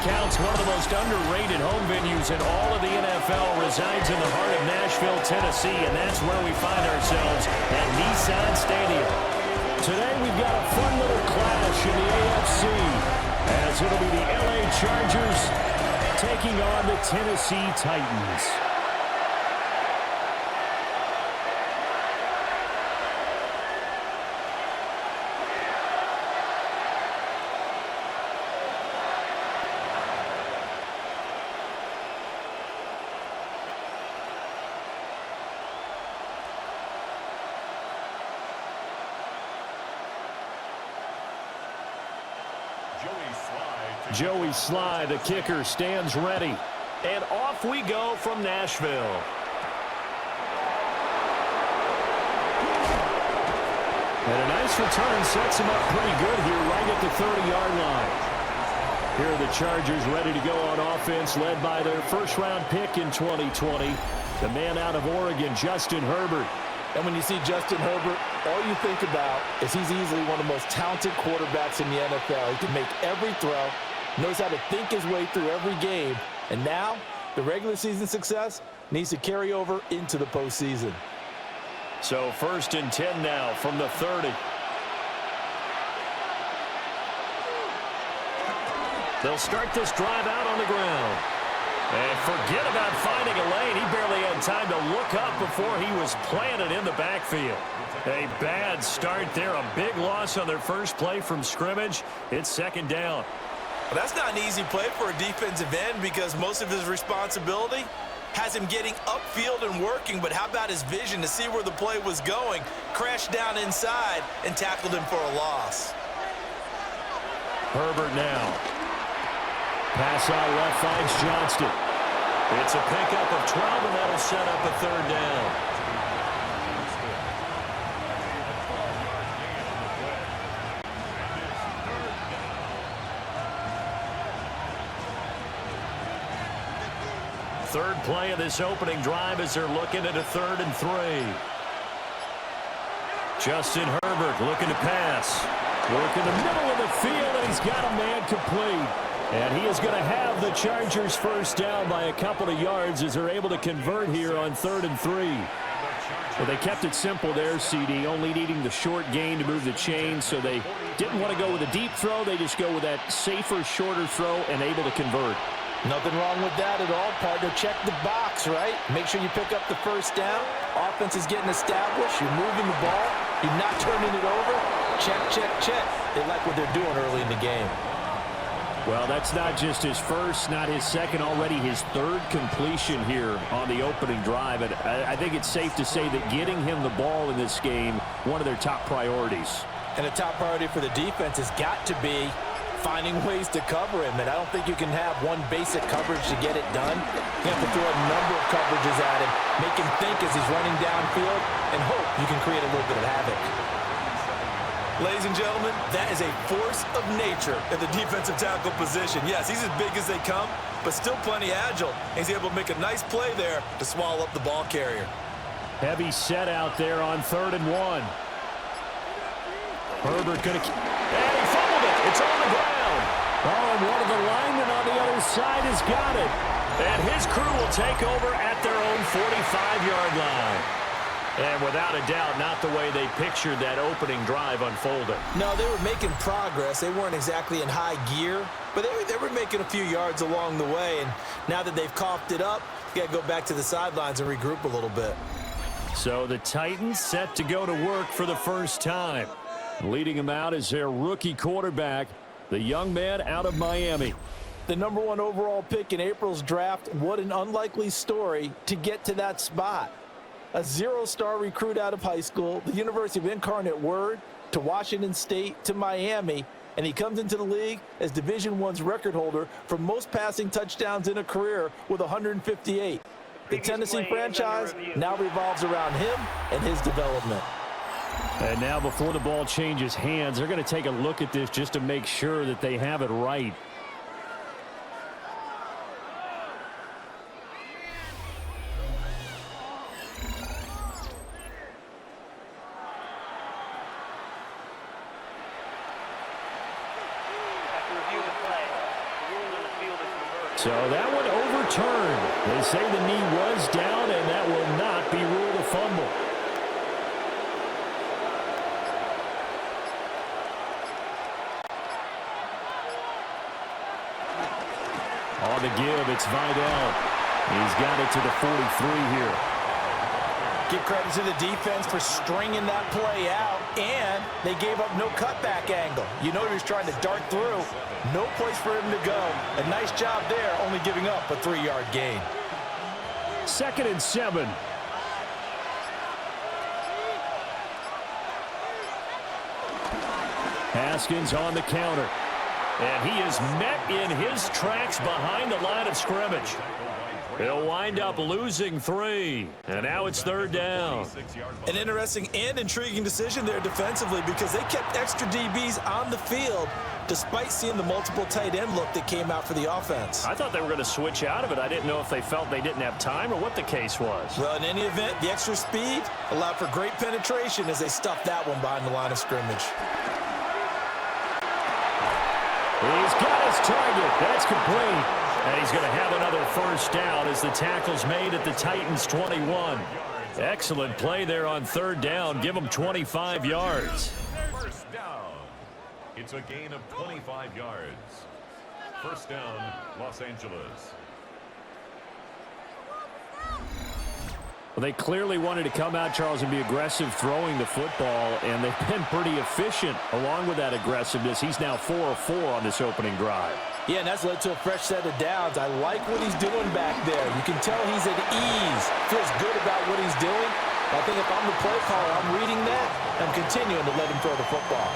counts, one of the most underrated home venues in all of the NFL resides in the heart of Nashville, Tennessee, and that's where we find ourselves at Nissan Stadium. Today we've got a fun little clash in the AFC, as it'll be the LA Chargers taking on the Tennessee Titans. Joey Sly, the kicker, stands ready. And off we go from Nashville. And a nice return sets him up pretty good here right at the 30-yard line. Here are the Chargers ready to go on offense, led by their first-round pick in 2020, the man out of Oregon, Justin Herbert. And when you see Justin Herbert, all you think about is he's easily one of the most talented quarterbacks in the NFL. He can make every throw, knows how to think his way through every game. And now, the regular season success needs to carry over into the postseason. So 1st and 10 now from the 30. They'll start this drive out on the ground. And forget about finding a lane. He barely had time to look up before he was planted in the backfield. A bad start there. A big loss on their first play from scrimmage. It's 2nd down. Well, that's not an easy play for a defensive end because most of his responsibility has him getting upfield and working. But how about his vision to see where the play was going? Crashed down inside and tackled him for a loss. Herbert now. Pass out left finds Johnston. It's a pickup of 12, and that'll set up a 3rd down. Third play of this opening drive as they're looking at a 3rd and 3. Justin Herbert looking to pass. Work in the middle of the field, and he's got a man complete. And he is going to have the Chargers first down by a couple of yards as they're able to convert here on 3rd and 3. Well, they kept it simple there, CD, only needing the short gain to move the chain, so they didn't want to go with a deep throw. They just go with that safer, shorter throw and able to convert. Nothing wrong with that at all, partner. Check the box, right? Make sure you pick up the first down. Offense is getting established. You're moving the ball. You're not turning it over. Check, check, check. They like what they're doing early in the game. Well, that's not just his first, not his second, already his 3rd completion here on the opening drive. And I think it's safe to say that getting him the ball in this game, one of their top priorities. And a top priority for the defense has got to be finding ways to cover him. And I don't think you can have one basic coverage to get it done. You have to throw a number of coverages at him, make him think as he's running downfield, and hope you can create a little bit of havoc. Ladies and gentlemen, that is a force of nature at the defensive tackle position. Yes, he's as big as they come, but still plenty agile. He's able to make a nice play there to swallow up the ball carrier. Heavy set out there on 3rd and 1. Herbert going to... And he fumbled it. It's on the ground. Oh, and one of the linemen on the other side has got it. And his crew will take over at their own 45-yard line. And without a doubt, not the way they pictured that opening drive unfolding. No, they were making progress. They weren't exactly in high gear, but they were making a few yards along the way. And now that they've coughed it up, you got to go back to the sidelines and regroup a little bit. So the Titans set to go to work for the first time. Leading them out is their rookie quarterback, the young man out of Miami. The #1 overall pick in April's draft. What an unlikely story to get to that spot. A 0-star recruit out of high school, the University of Incarnate Word, to Washington State, to Miami, and he comes into the league as Division I's record holder for most passing touchdowns in a career with 158. The Tennessee franchise now revolves around him and his development. And now before the ball changes hands, they're going to take a look at this just to make sure that they have it right. So that one overturned. They say the knee was down, and that will not be ruled a fumble. On the give, it's Vidal. He's got it to the 43 here. Give credit to the defense for stringing that play out, and they gave up no cutback angle. You know he was trying to dart through. No place for him to go. A nice job there, only giving up a 3-yard gain. 2nd and 7. Haskins on the counter. And he is met in his tracks behind the line of scrimmage. He'll wind up losing 3. And now it's 3rd down. An interesting and intriguing decision there defensively because they kept extra DBs on the field despite seeing the multiple tight end look that came out for the offense. I thought they were going to switch out of it. I didn't know if they felt they didn't have time or what the case was. Well, in any event, the extra speed allowed for great penetration as they stuffed that one behind the line of scrimmage. He's got his target. That's complete. And he's going to have another 1st down as the tackle's made at the Titans' 21. Excellent play there on 3rd down. Give them 25 yards. 1st down. It's a gain of 25 yards. 1st down, Los Angeles. Well, they clearly wanted to come out, Charles, and be aggressive throwing the football, and they've been pretty efficient along with that aggressiveness. He's now 4 of 4 on this opening drive. Yeah, and that's led to a fresh set of downs. I like what he's doing back there. You can tell he's at ease, feels good about what he's doing. I think if I'm the play caller, I'm reading that and continuing to let him throw the football.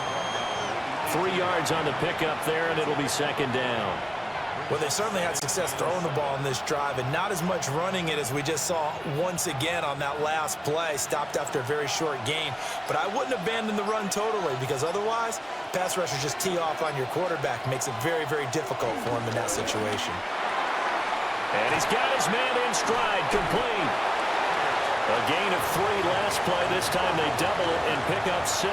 3 yards on the pickup there, and it'll be 2nd down. Well, they certainly had success throwing the ball in this drive and not as much running it as we just saw once again on that last play. Stopped after a very short gain. But I wouldn't abandon the run totally because otherwise, pass rushers just tee off on your quarterback. Makes it very, very difficult for him in that situation. And he's got his man in stride, complete. A gain of 3 last play. This time they double it and pick up 6.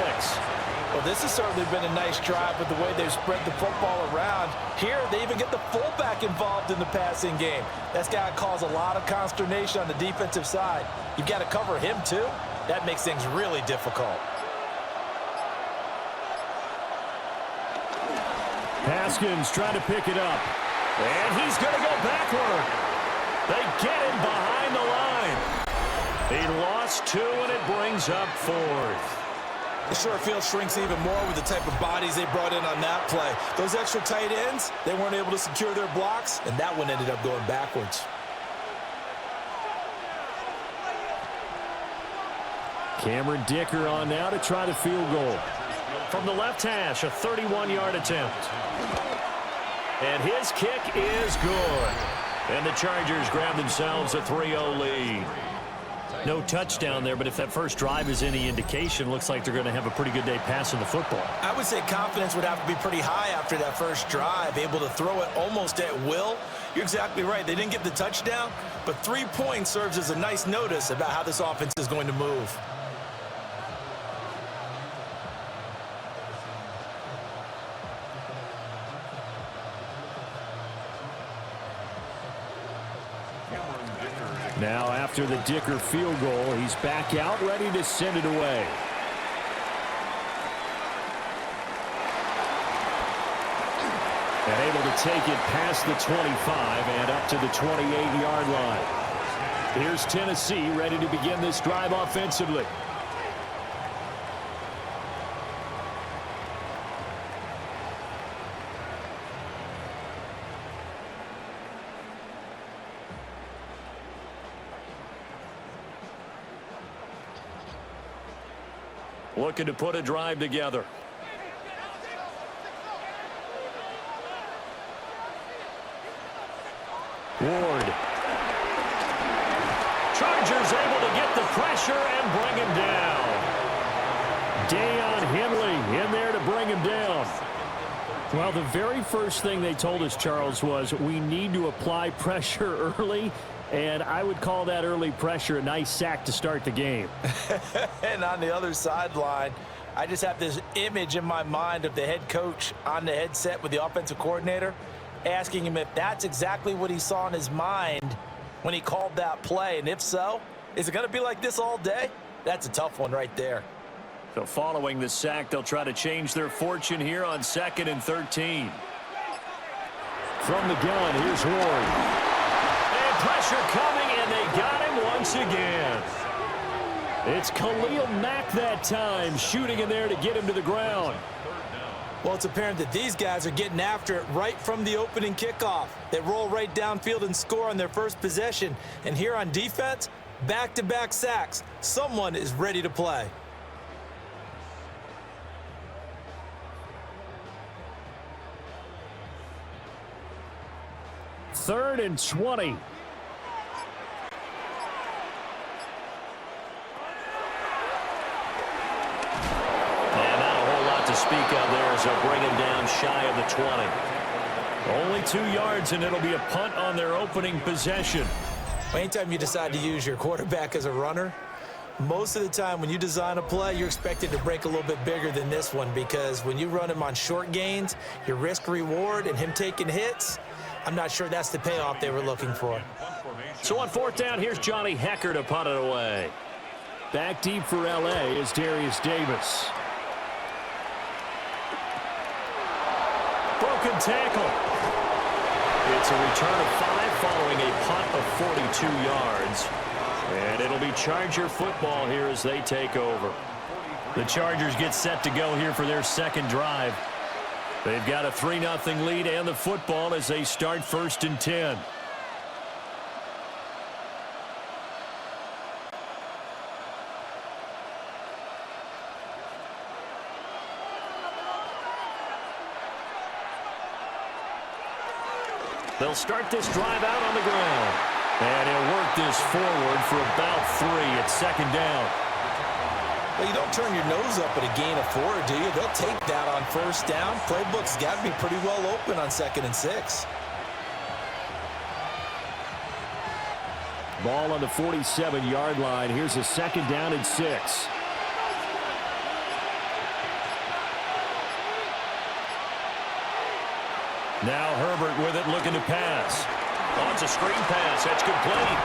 Well, this has certainly been a nice drive with the way they've spread the football around. Here, they even get the fullback involved in the passing game. That's got to cause a lot of consternation on the defensive side. You've got to cover him, too. That makes things really difficult. Haskins trying to pick it up. And he's going to go backward. They get him behind the line. He lost 2, and it brings up 4th. The short field shrinks even more with the type of bodies they brought in on that play. Those extra tight ends, they weren't able to secure their blocks, and that one ended up going backwards. Cameron Dicker on now to try the field goal. From the left hash, a 31-yard attempt. And his kick is good. And the Chargers grab themselves a 3-0 lead. No touchdown there, but if that first drive is any indication, looks like they're going to have a pretty good day passing the football. I would say confidence would have to be pretty high after that first drive, able to throw it almost at will. You're exactly right. They didn't get the touchdown, but 3 points serves as a nice notice about how this offense is going to move. Now, after the Dicker field goal, he's back out, ready to send it away. And able to take it past the 25 and up to the 28-yard line. Here's Tennessee ready to begin this drive offensively. Looking to put a drive together. Ward. Chargers able to get the pressure and bring him down. Deion Henley in there to bring him down. Well, the very first thing they told us, Charles, was we need to apply pressure early. And I would call that early pressure a nice sack to start the game. And on the other sideline, I just have this image in my mind of the head coach on the headset with the offensive coordinator. asking him if that's exactly what he saw in his mind when he called that play. And if so, is it going to be like this all day? That's a tough one right there. So following the sack, they'll try to change their fortune here on 2nd and 13. From the gun, here's Ward. And pressure coming, and they got him once again. It's Khalil Mack that time, shooting in there to get him to the ground. Well, it's apparent that these guys are getting after it right from the opening kickoff. They roll right downfield and score on their first possession. And here on defense, back-to-back sacks. Someone is ready to play. Third and 20. And not a whole lot to speak of there as they'll bring him down shy of the 20. Only 2 yards, and it'll be a punt on their opening possession. Anytime you decide to use your quarterback as a runner, most of the time when you design a play, you're expected to break a little bit bigger than this one, because when you run him on short gains, your risk-reward and him taking hits, I'm not sure that's the payoff they were looking for. So on 4th down, here's Johnny Hecker to punt it away. Back deep for L.A. is Darius Davis. Broken tackle. It's a return of 5 following a punt of 42 yards. And it'll be Charger football here as they take over. The Chargers get set to go here for their second drive. They've got a 3-0 lead and the football as they start 1st and 10. They'll start this drive out on the ground. And he'll work this forward for about 3 at 2nd down. Well, you don't turn your nose up at a gain of 4, do you? They'll take that on 1st down. Playbook's got to be pretty well open on 2nd and 6. Ball on the 47-yard line. Here's a 2nd down and 6. Now Herbert with it, looking to pass. Oh, it's a screen pass. That's complete.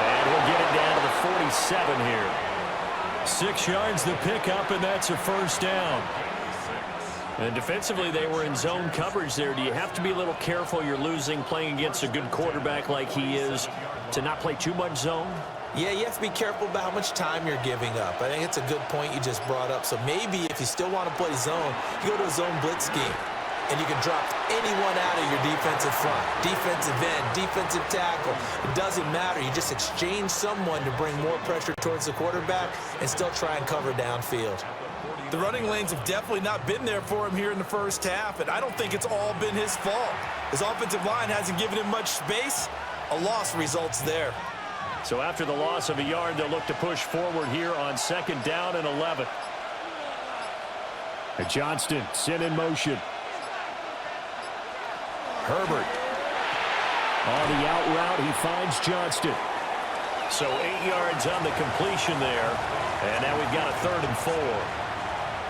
And he'll get it down to the 47 here. 6 yards the pickup, and that's a 1st down. And defensively, they were in zone coverage there. Do you have to be a little careful? You're losing, playing against a good quarterback like he is, to not play too much zone? Yeah, you have to be careful about how much time you're giving up. I think it's a good point you just brought up. So maybe if you still want to play zone, you go to a zone blitz scheme. And you can drop anyone out of your defensive front, defensive end, defensive tackle. It doesn't matter. You just exchange someone to bring more pressure towards the quarterback and still try and cover downfield. The running lanes have definitely not been there for him here in the 1st half, and I don't think it's all been his fault. His offensive line hasn't given him much space. A loss results there. So after the loss of a yard, they'll look to push forward here on 2nd down and 11. And Johnston sent in motion. Herbert. On the out route, he finds Johnston. So 8 yards on the completion there. And now we've got a 3rd and 4.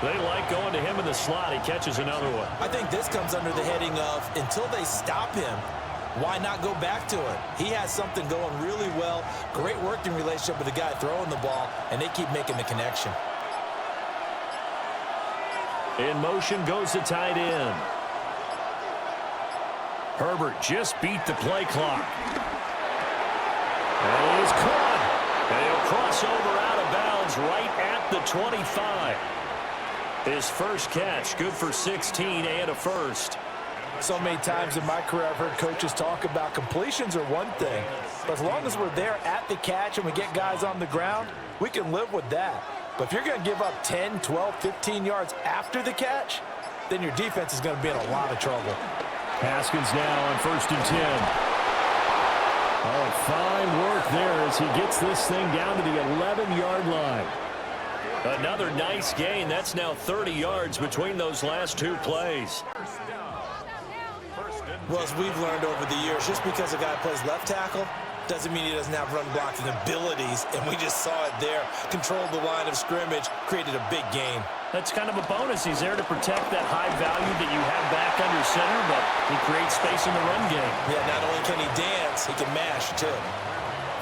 They like going to him in the slot. He catches another one. I think this comes under the heading of, until they stop him, why not go back to it? He has something going really well. Great working relationship with the guy throwing the ball, and they keep making the connection. In motion goes the tight end. Herbert just beat the play clock. And he's caught. And he'll cross over out of bounds right at the 25. His first catch, good for 16 and a 1st. So many times in my career I've heard coaches talk about completions are one thing. But as long as we're there at the catch and we get guys on the ground, we can live with that. But if you're going to give up 10, 12, 15 yards after the catch, then your defense is going to be in a lot of trouble. Haskins now on 1st and 10. Oh, fine work there as he gets this thing down to the 11-yard line. Another nice gain. That's now 30 yards between those last 2 plays. Well, as we've learned over the years, just because a guy plays left tackle doesn't mean he doesn't have run blocking abilities, and we just saw it there. Controlled the line of scrimmage, created a big gain. That's kind of a bonus. He's there to protect that high value that you have back under center, but he creates space in the run game. Yeah, not only can he dance, he can mash, too.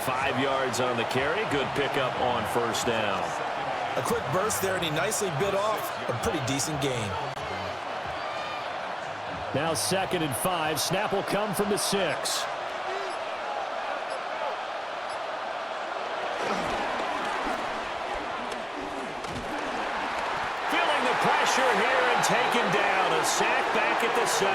5 yards on the carry. Good pickup on first down. A quick burst there, and he nicely bit off a pretty decent gain. Now 2nd and 5. Snap will come from the 6. Pressure here and taken down. A sack back at the 7.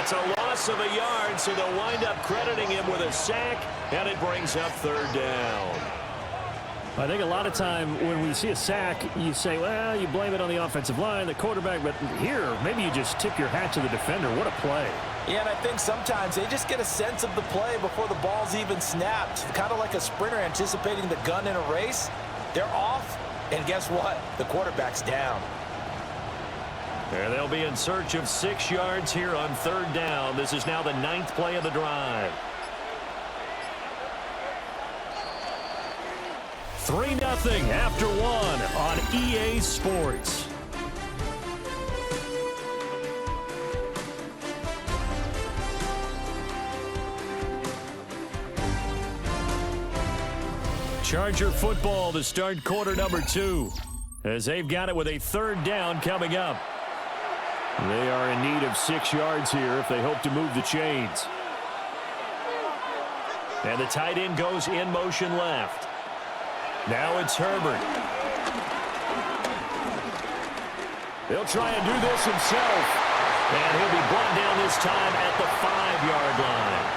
It's a loss of a yard, so they'll wind up crediting him with a sack, and it brings up 3rd down. I think a lot of time when we see a sack, you say, well, you blame it on the offensive line, the quarterback, but here, maybe you just tip your hat to the defender. What a play. Yeah, and I think sometimes they just get a sense of the play before the ball's even snapped. Kind of like a sprinter anticipating the gun in a race. They're off. And guess what? The quarterback's down. And they'll be in search of 6 yards here on 3rd down. This is now the 9th play of the drive. 3-0 after 1 on EA Sports. Charger football to start quarter number 2, as they've got it with a 3rd down coming up. They are in need of 6 yards here if they hope to move the chains. And the tight end goes in motion left. Now it's Herbert. He'll try and do this himself, and he'll be brought down this time at the 5-yard line.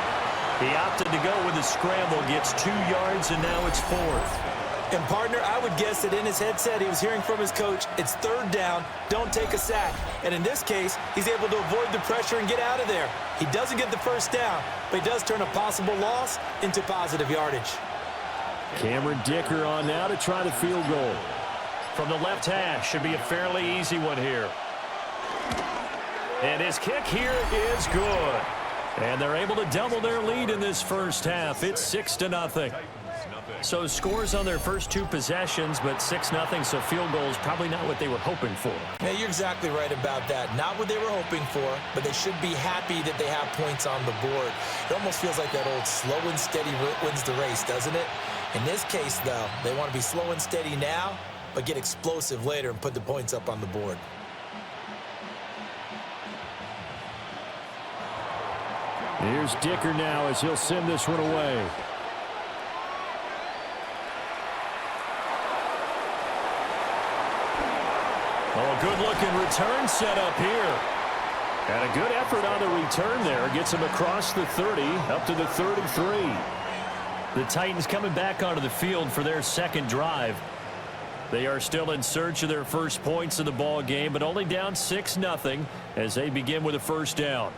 He opted to go with a scramble, gets 2 yards, and now it's 4th. And, partner, I would guess that in his headset he was hearing from his coach, it's 3rd down, don't take a sack. And in this case, he's able to avoid the pressure and get out of there. He doesn't get the 1st down, but he does turn a possible loss into positive yardage. Cameron Dicker on now to try the field goal. From the left hash, should be a fairly easy one here. And his kick here is good. And they're able to double their lead in this first half. It's 6-0. So scores on their first 2 possessions, but 6-0, so field goals probably not what they were hoping for. Yeah, you're exactly right about that. Not what they were hoping for, but they should be happy that they have points on the board. It almost feels like that old slow and steady wins the race, doesn't it? In this case, though, they want to be slow and steady now, but get explosive later and put the points up on the board. Here's Dicker now as he'll send this one away. Oh, good-looking return set up here. And a good effort on the return there. Gets him across the 30, up to the 33. The Titans coming back onto the field for their 2nd drive. They are still in search of their first points of the ball game, but only down 6-0 as they begin with a 1st down.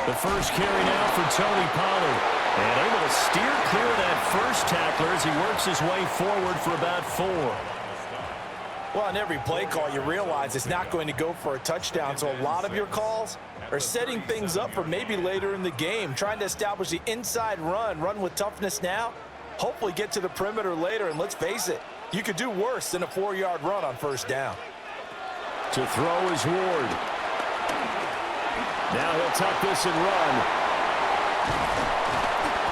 The first carry now for Tony Pollard. And able to steer clear of that first tackler as he works his way forward for about 4. Well, on every play call, you realize it's not going to go for a touchdown. So a lot of your calls are setting things up for maybe later in the game, trying to establish the inside run with toughness now, hopefully get to the perimeter later. And let's face it, you could do worse than a 4-yard run on 1st down. To throw is Ward. Now he'll tuck this and run.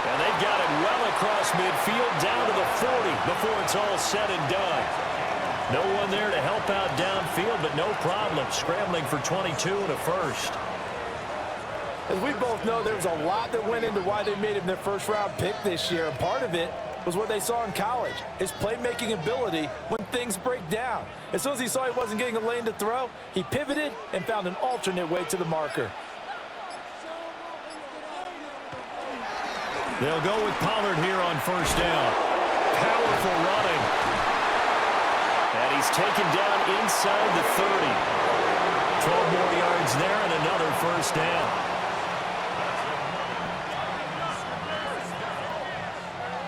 And they've got it well across midfield down to the 40 before it's all said and done. No one there to help out downfield, but no problem. Scrambling for 22 and a 1st. As we both know, there was a lot that went into why they made him their 1st-round pick this year. And part of it was what they saw in college, his playmaking ability when things break down. As soon as he saw he wasn't getting a lane to throw, he pivoted and found an alternate way to the marker. They'll go with Pollard here on 1st down. Powerful running. And he's taken down inside the 30. 12 more yards there and another 1st down.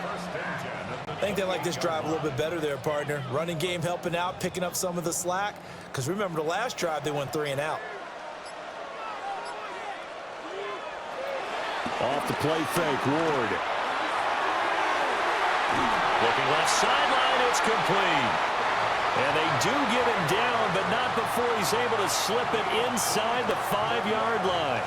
First and 10. think they like this drive a little bit better there, partner. Running game helping out, picking up some of the slack. Because remember, the last drive, they went 3 and out. Off the play fake, Ward. Looking left sideline, it's complete. And they do get him down, but not before he's able to slip it inside the 5-yard line.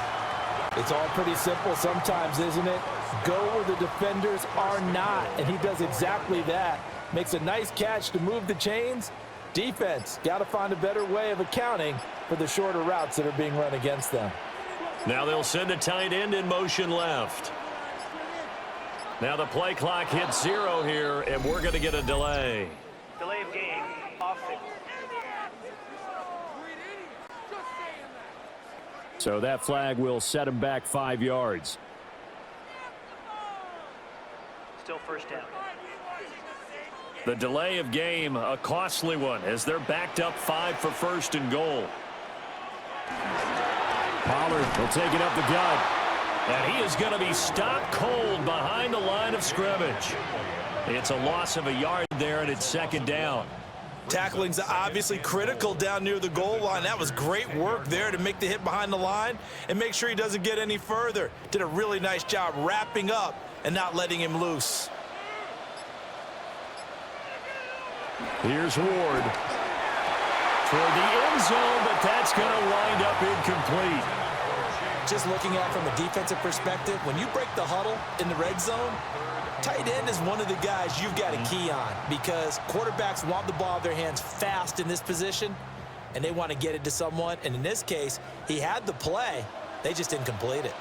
It's all pretty simple sometimes, isn't it? Go where the defenders are not, and he does exactly that. Makes a nice catch to move the chains. Defense, got to find a better way of accounting for the shorter routes that are being run against them. Now they'll send a tight end in motion left. Now the play clock hits 0 here, and we're going to get a delay. Delay of game, offense. So that flag will set him back 5 yards. Still first down. The delay of game, a costly one, as they're backed up 5 for first and goal. Pollard will take it up the gut. And he is going to be stopped cold behind the line of scrimmage. It's a loss of a yard there, and it's second down. Tackling's obviously critical down near the goal line. That was great work there to make the hit behind the line and make sure he doesn't get any further. Did a really nice job wrapping up and not letting him loose. Here's Ward toward the end zone, but that's going to wind up incomplete. Just looking at it from a defensive perspective, when you break the huddle in the red zone, tight end is one of the guys you've got to key on because quarterbacks want the ball in their hands fast in this position, and they want to get it to someone. And in this case, he had the play. They just didn't complete it.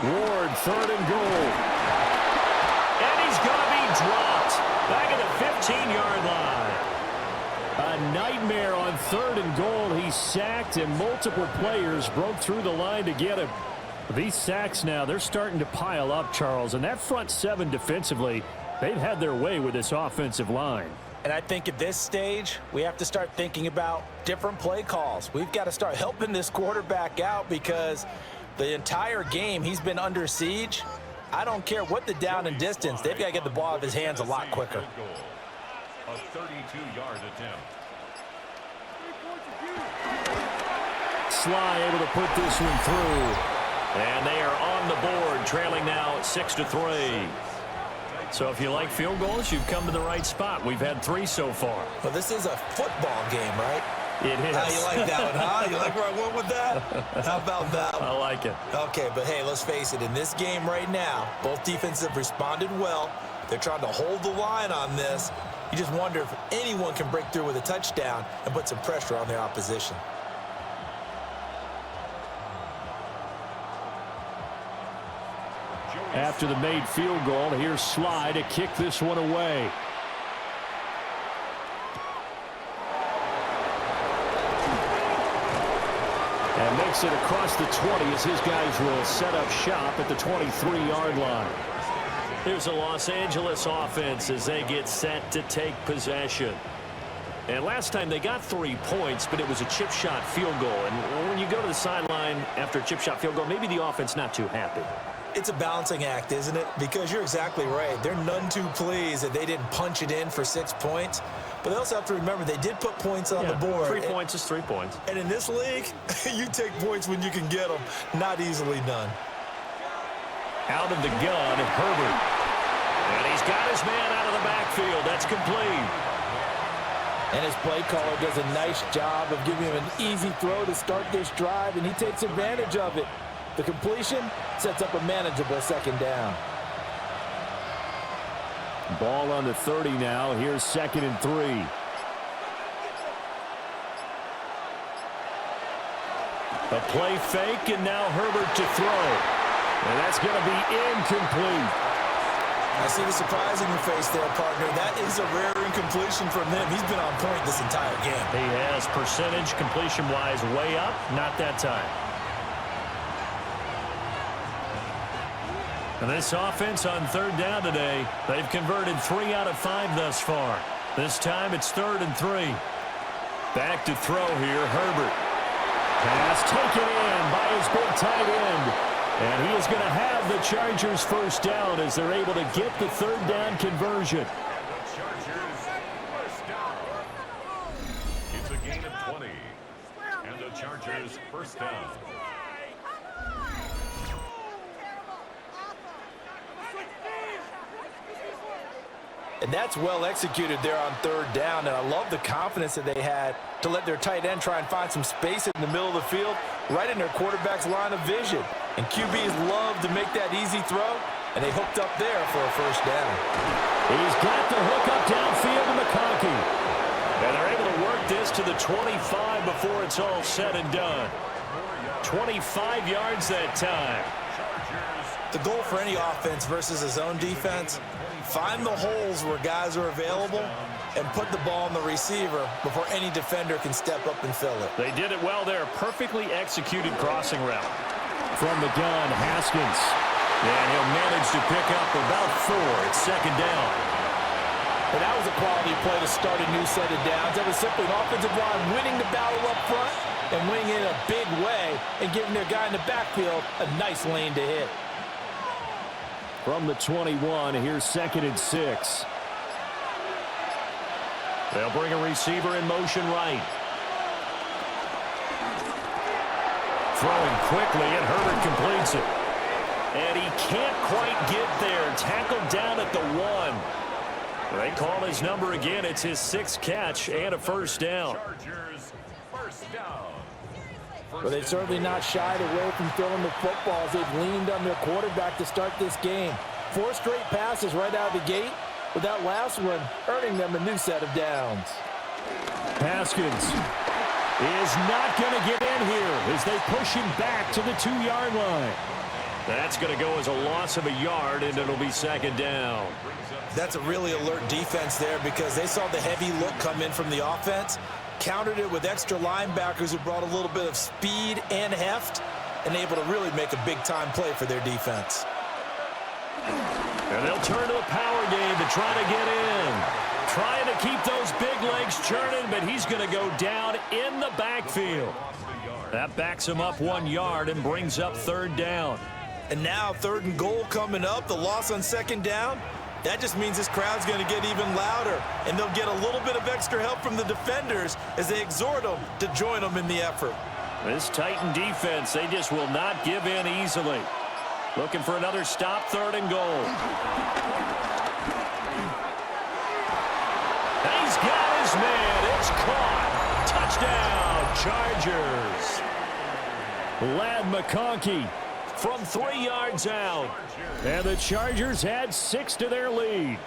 Ward, 3rd and goal. And he's going to be dropped back at the 15-yard line. A nightmare on 3rd and goal. He's sacked, and multiple players broke through the line to get him. These sacks now, they're starting to pile up, Charles. And that front 7 defensively, they've had their way with this offensive line. And I think at this stage, we have to start thinking about different play calls. We've got to start helping this quarterback out because the entire game he's been under siege. I don't care what the down and distance. They've got to get the ball out of his hands a lot quicker. A 32-yard attempt. Sly able to put this one through. And they are on the board, trailing now 6-3. So if you like field goals, you've come to the right spot. We've had 3 so far. Well, this is a football game, right? It is. How you like that one, huh? You like where I went with that? How about that one? I like it. Okay, but hey, let's face it. In this game right now, both defenses have responded well. They're trying to hold the line on this. You just wonder if anyone can break through with a touchdown and put some pressure on their opposition. After the made field goal, here's Sly to kick this one away. And makes it across the 20 as his guys will set up shop at the 23-yard line. Here's a Los Angeles offense as they get set to take possession. And last time they got 3 points, but it was a chip shot field goal. And when you go to the sideline after a chip shot field goal, maybe the offense not too happy. It's a balancing act, isn't it? Because you're exactly right. They're none too pleased that they didn't punch it in for 6 points. But they also have to remember they did put points on the board. 3 points is 3 points. And in this league, you take points when you can get them. Not easily done. Out of the gun, Herbert. And he's got his man out of the backfield. That's complete. And his play caller does a nice job of giving him an easy throw to start this drive, and he takes advantage of it. The completion sets up a manageable second down. Ball on the 30 now. Here's 2nd and 3. A play fake, and now Herbert to throw. And that's going to be incomplete. I see the surprise in your face there, partner. That is a rare incompletion from him. He's been on point this entire game. He has percentage completion-wise way up. Not that time. And this offense on 3rd down today, they've converted 3 out of 5 thus far. This time it's 3rd and 3. Back to throw here, Herbert. Pass taken in by his big tight end. And he is going to have the Chargers first down as they're able to get the third down conversion. The Chargers first down. It's a gain of 20. And the Chargers first down. And that's well executed there on third down. And I love the confidence that they had to let their tight end try and find some space in the middle of the field, right in their quarterback's line of vision. And QBs love to make that easy throw, and they hooked up there for a first down. He's got the hook up downfield to McConkey. And they're able to work this to the 25 before it's all said and done. 25 yards that time. The goal for any offense versus a zone defense, find the holes where guys are available and put the ball on the receiver before any defender can step up and fill it. They did it well there. Perfectly executed crossing route. From the gun, Haskins. And he'll manage to pick up about 4. It's second down. And that was a quality play to start a new set of downs. That was simply an offensive line winning the battle up front and winning it in a big way and giving their guy in the backfield a nice lane to hit. From the 21, here's 2nd and 6. They'll bring a receiver in motion right. Throwing quickly, and Herbert completes it. And he can't quite get there. Tackled down at the 1. They call his number again. It's his 6th catch and a first down. Chargers first down. But they've certainly not shied away from throwing the football as they've leaned on their quarterback to start this game. 4 straight passes right out of the gate, with that last one earning them a new set of downs. Haskins is not going to get in here as they push him back to the 2-yard line. That's going to go as a loss of a yard, and it'll be second down. That's a really alert defense there because they saw the heavy look come in from the offense, countered it with extra linebackers who brought a little bit of speed and heft, and able to really make a big-time play for their defense. And they'll turn to the power game to try to get in. Trying to keep those big legs churning, but he's going to go down in the backfield. That backs him up 1 yard and brings up third down. And now 3rd and goal coming up, the loss on second down. That just means this crowd's going to get even louder, and they'll get a little bit of extra help from the defenders as they exhort them to join them in the effort. This Titan defense, they just will not give in easily. Looking for another stop, 3rd and goal. And he's got his man. It's caught. Touchdown, Chargers. Lad McConkey from 3 yards out. And the Chargers had 6 to their lead.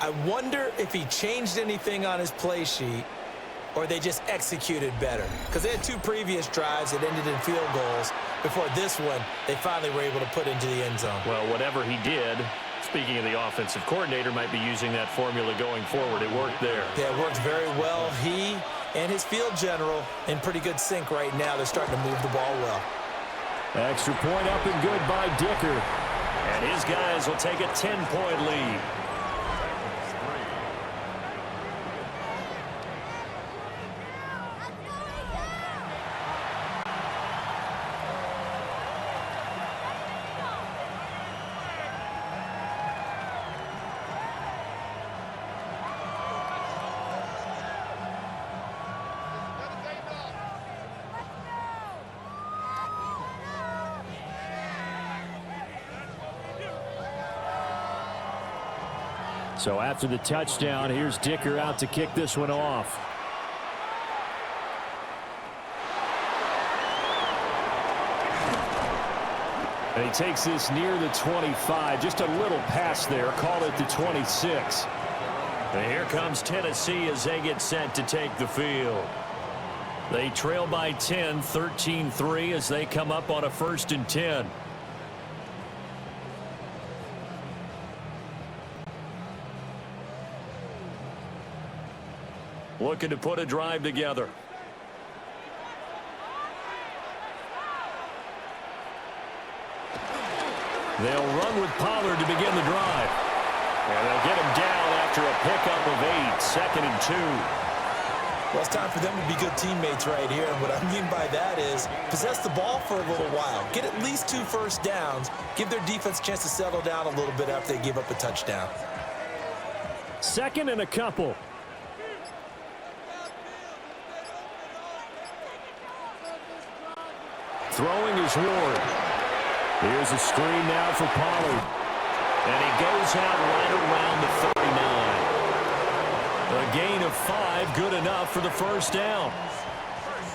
I wonder if he changed anything on his play sheet or they just executed better. Because they had 2 previous drives that ended in field goals. Before this one, they finally were able to put into the end zone. Well, whatever he did, speaking of the offensive coordinator, might be using that formula going forward. It worked there. Yeah, it worked very well. He and his field general in pretty good sync right now. They're starting to move the ball well. Extra point up and good by Dicker. And his guys will take a 10-point lead. So after the touchdown, here's Dicker out to kick this one off. And he takes this near the 25. Just a little pass there. Call it the 26. And here comes Tennessee as they get set to take the field. They trail by 10, 13-3 as they come up on a 1st and 10. Looking to put a drive together. They'll run with Pollard to begin the drive. And they'll get him down after a pickup of 8. 2nd and 2. Well, it's time for them to be good teammates right here. And what I mean by that is possess the ball for a little while. Get at least 2 first downs. Give their defense a chance to settle down a little bit after they give up a touchdown. Second and a couple. Throwing is Ward. Here's a screen now for Pollard. And he goes out right around the 39. A gain of 5, good enough for the first down.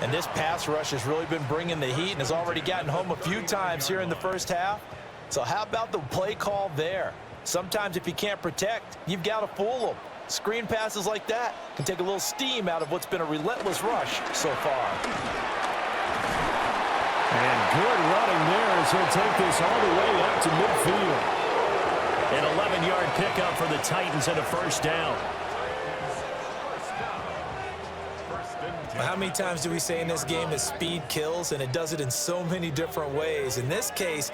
And this pass rush has really been bringing the heat and has already gotten home a few times here in the first half. So how about the play call there? Sometimes if you can't protect, you've got to fool them. Screen passes like that can take a little steam out of what's been a relentless rush so far. And good running there as he'll take this all the way up to midfield. An 11-yard pickup for the Titans and a first down. How many times do we say in this game that speed kills, and it does it in so many different ways? In this case,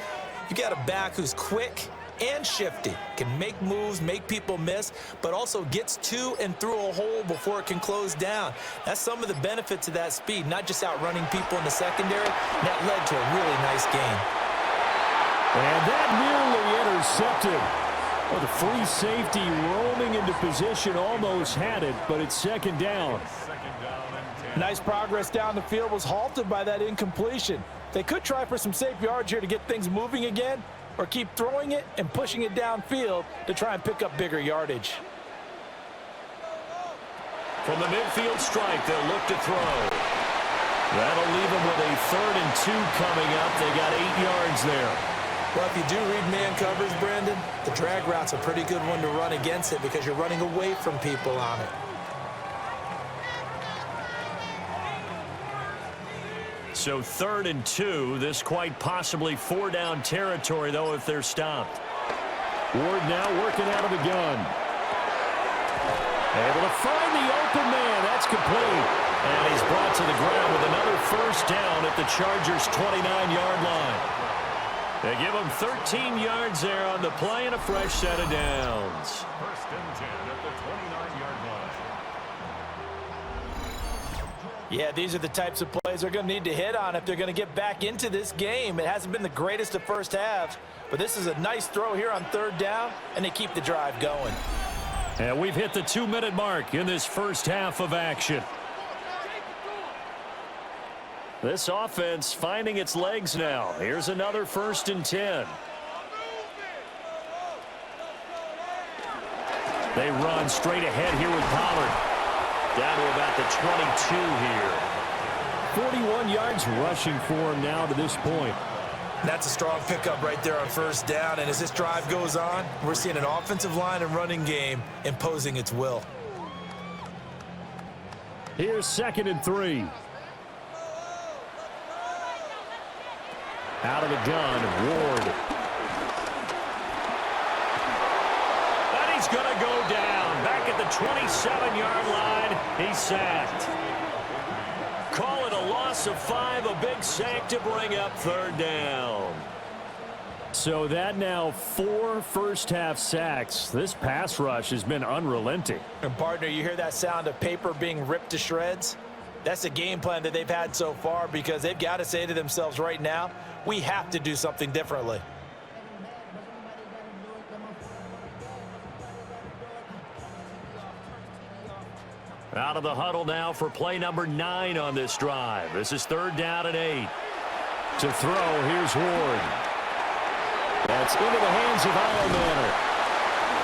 you got a back who's quick and shifty, can make moves, make people miss, but also gets to and through a hole before it can close down. That's some of the benefits of that speed, not just outrunning people in the secondary. That led to a really nice game. And that nearly intercepted. Well, the free safety roaming into position almost had it, but it's second down. Nice progress down the field was halted by that incompletion. They could try for some safe yards here to get things moving again, or keep throwing it and pushing it downfield to try and pick up bigger yardage. From the midfield strike, they'll look to throw. That'll leave them with a 3rd and 2 coming up. They got 8 yards there. Well, if you do read man covers, Brandon, the drag route's a pretty good one to run against it because you're running away from people on it. So 3rd and 2, this quite possibly 4-down territory, though, if they're stopped. Ward now working out of the gun. Able to find the open man. That's complete. And he's brought to the ground with another first down at the Chargers' 29-yard line. They give him 13 yards there on the play and a fresh set of downs. 1st and 10 at the 29-yard line. Yeah, these are the types of plays they're going to need to hit on if they're going to get back into this game. It hasn't been the greatest of first halves, but this is a nice throw here on 3rd down, and they keep the drive going. And we've hit the 2-minute mark in this first half of action. This offense finding its legs now. Here's another 1st and 10. They run straight ahead here with Pollard. Down to about the 22 here. 41 yards rushing for him now to this point. That's a strong pickup right there on 1st down. And as this drive goes on, we're seeing an offensive line and running game imposing its will. Here's 2nd and 3. Out of the gun, Ward. And he's going to go down. Back at the 27-yard line, he's sacked. Call it a loss of 5, a big sack to bring up 3rd down. So that now 4 first-half sacks. This pass rush has been unrelenting. And partner, you hear that sound of paper being ripped to shreds? That's the game plan that they've had so far because they've got to say to themselves right now, we have to do something differently. Out of the huddle now for play number 9 on this drive. This is 3rd down and 8. To throw, here's Ward. That's into the hands of Manor.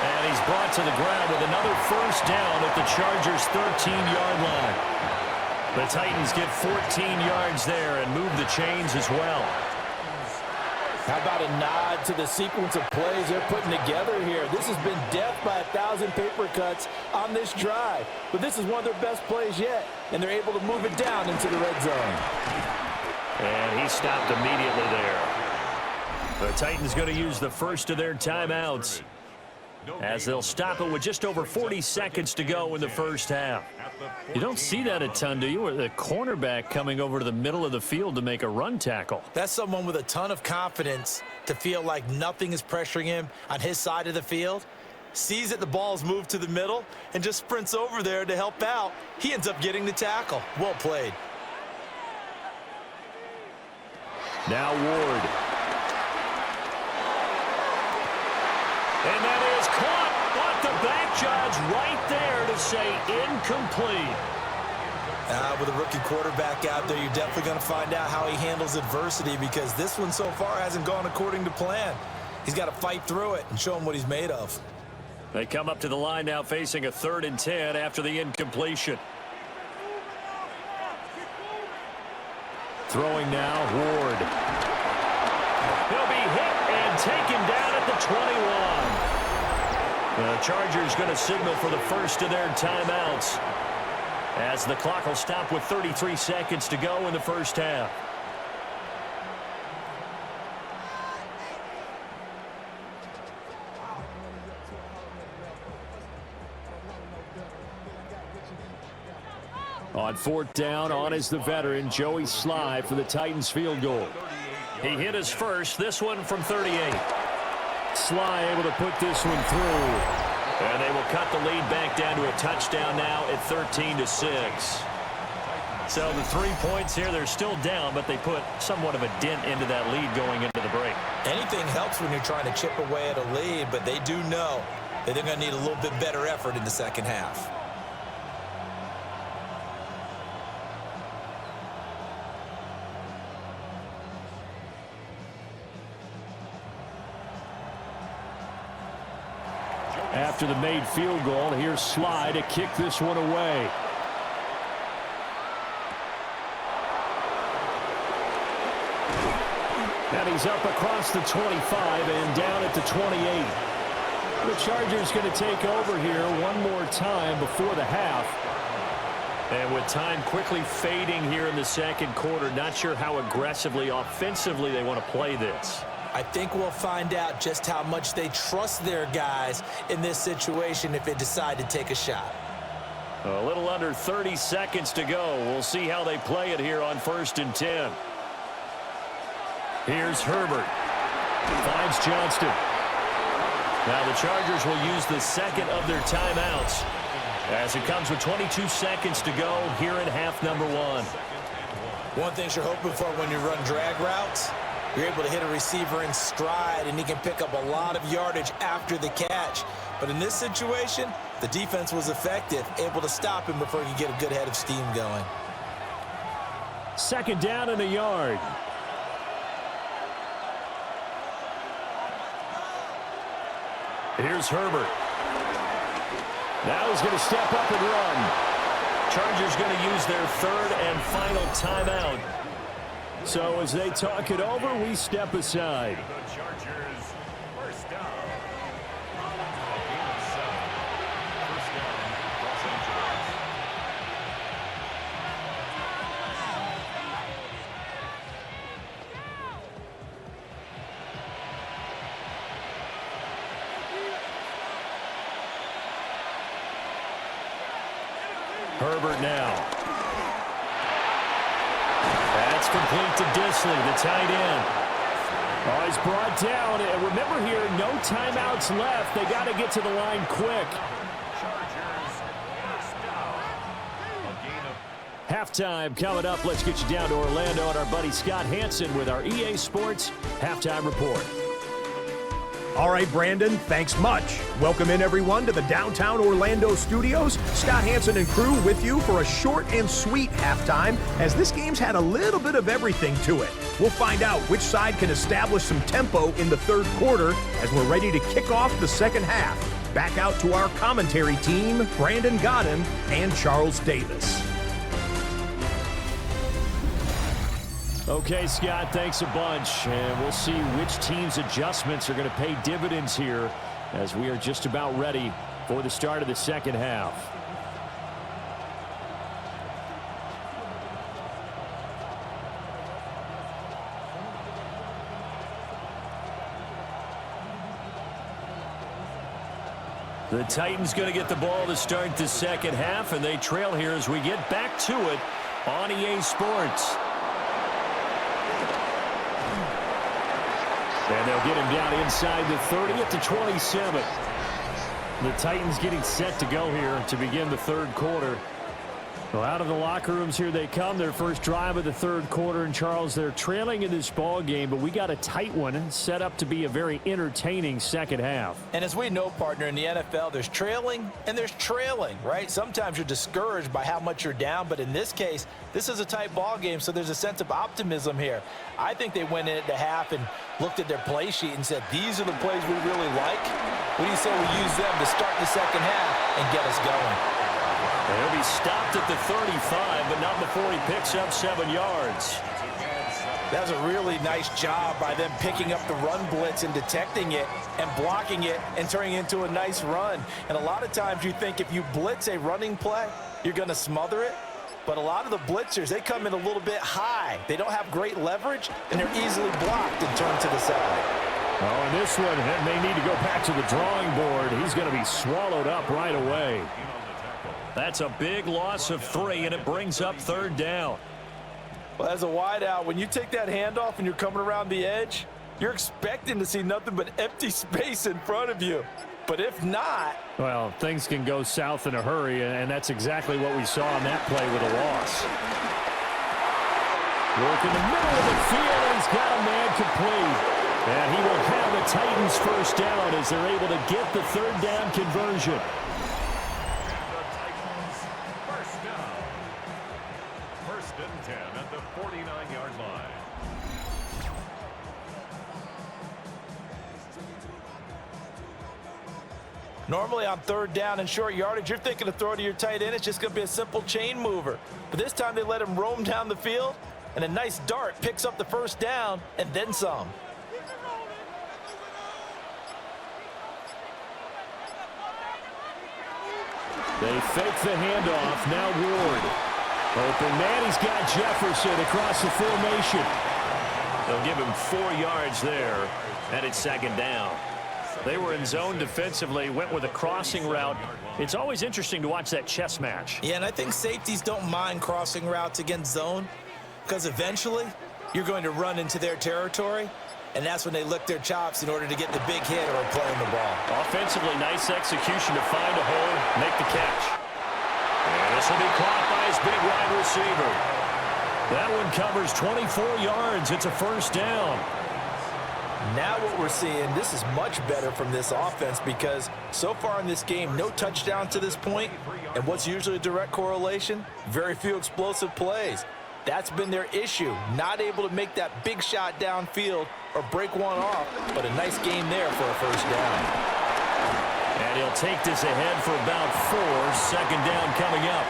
And he's brought to the ground with another first down at the Chargers' 13-yard line. The Titans get 14 yards there and move the chains as well. How about a nod to the sequence of plays they're putting together here? This has been death by 1,000 paper cuts on this drive. But this is one of their best plays yet, and they're able to move it down into the red zone. And he stopped immediately there. The Titans going to use the first of their timeouts as they'll stop it with just over 40 seconds to go in the first half. You don't see that a ton, do you? Or the cornerback coming over to the middle of the field to make a run tackle. That's someone with a ton of confidence to feel like nothing is pressuring him on his side of the field. sees that the ball's moved to the middle, and just sprints over there to help out. He ends up getting the tackle. Well played. Now Ward. And that is caught. But the back judge right there to say incomplete. With a rookie quarterback out there, you're definitely going to find out how he handles adversity, because this one so far hasn't gone according to plan. He's got to fight through it and show him what he's made of. They come up to the line now facing a 3rd and 10 after the incompletion. Throwing now, Ward. He'll be hit and taken down at the 21. The Chargers going to signal for the first of their timeouts, as the clock will stop with 33 seconds to go in the first half. On 4th down, on is the veteran, Joey Sly, for the Titans field goal. He hit his first, this one from 38. Sly able to put this one through. And they will cut the lead back down to a touchdown now at 13-6. So the 3 points here, they're still down, but they put somewhat of a dent into that lead going into the break. Anything helps when you're trying to chip away at a lead, but they do know that they're going to need a little bit better effort in the second half. After the made field goal, here's Sly to kick this one away. And he's up across the 25 and down at the 28. The Chargers going to take over here one more time before the half. And with time quickly fading here in the second quarter, not sure how aggressively, offensively they want to play this. I think we'll find out just how much they trust their guys in this situation if they decide to take a shot. A little under 30 seconds to go. We'll see how they play it here on 1st and 10. Here's Herbert. Finds Johnston. Now the Chargers will use the second of their timeouts as it comes with 22 seconds to go here in half number 1. One thing you're hoping for when you run drag routes, you're able to hit a receiver in stride, and he can pick up a lot of yardage after the catch. But in this situation, the defense was effective, able to stop him before he could get a good head of steam going. 2nd down and a yard. Here's Herbert. Now he's going to step up and run. Chargers going to use their 3rd and final timeout. So as they talk it over, we step aside. The Chargers, first down. A gain of 7. First down, Los Angeles. Herbert now. That's complete to Disley, the tight end. Oh, he's brought down. And remember here, no timeouts left. They got to get to the line quick. Chargers, first down. A gain of Halftime coming up. Let's get you down to Orlando and our buddy Scott Hansen with our EA Sports Halftime Report. All right, Brandon, thanks much. Welcome in, everyone, to the downtown Orlando studios. Scott Hansen and crew with you for a short and sweet halftime, as this game's had a little bit of everything to it. We'll find out which side can establish some tempo in the third quarter as we're ready to kick off the second half. Back out to our commentary team, Brandon Godden and Charles Davis. Okay, Scott, thanks a bunch. And we'll see which team's adjustments are going to pay dividends here as we are just about ready for the start of the second half. The Titans going to get the ball to start the second half, and they trail here as we get back to it on EA Sports. And they'll get him down inside the 30 at the 27. The Titans getting set to go here to begin the third quarter. Well, out of the locker rooms here they come. Their first drive of the third quarter. And, Charles, they're trailing in this ball game, but we got a tight one set up to be a very entertaining second half. And as we know, partner, in the NFL, there's trailing and there's trailing, right? Sometimes you're discouraged by how much you're down, but in this case, this is a tight ball game, so there's a sense of optimism here. I think they went in at the half and looked at their play sheet and said, these are the plays we really like. What do you say we use them to start the second half and get us going? He'll be stopped at the 35, but not before he picks up 7 yards. That was a really nice job by them picking up the run blitz and detecting it and blocking it and turning it into a nice run. And a lot of times you think if you blitz a running play, you're going to smother it. But a lot of the blitzers, they come in a little bit high. They don't have great leverage, and they're easily blocked and turned to the side. Oh, and this one may need to go back to the drawing board. He's going to be swallowed up right away. That's a big loss of 3, and it brings up third down. Well, as a wideout, when you take that handoff and you're coming around the edge, you're expecting to see nothing but empty space in front of you. But if not... Well, things can go south in a hurry, and that's exactly what we saw on that play with a loss. Work in the middle of the field, and he's got a man complete. And he will have the Titans first down as they're able to get the third down conversion. At the 49-yard line. Normally on third down and short yardage, you're thinking to throw to your tight end. It's just going to be a simple chain mover. But this time they let him roam down the field, and a nice dart picks up the first down and then some. They fake the handoff. Now Ward. Open man, he's got Jefferson across the formation. They'll give him 4 yards there, and it's second down. They were in zone defensively, went with a crossing route. It's always interesting to watch that chess match. Yeah, and I think safeties don't mind crossing routes against zone because eventually you're going to run into their territory, and that's when they lick their chops in order to get the big hit or play on the ball. Offensively, nice execution to find a hole, make the catch. And this will be caught by his big wide receiver. That one covers 24 yards. It's a first down. Now what we're seeing, this is much better from this offense because so far in this game, no touchdown to this point. And what's usually a direct correlation? Very few explosive plays. That's been their issue. Not able to make that big shot downfield or break one off, but a nice game there for a first down. And he'll take this ahead for about 4. Second down coming up.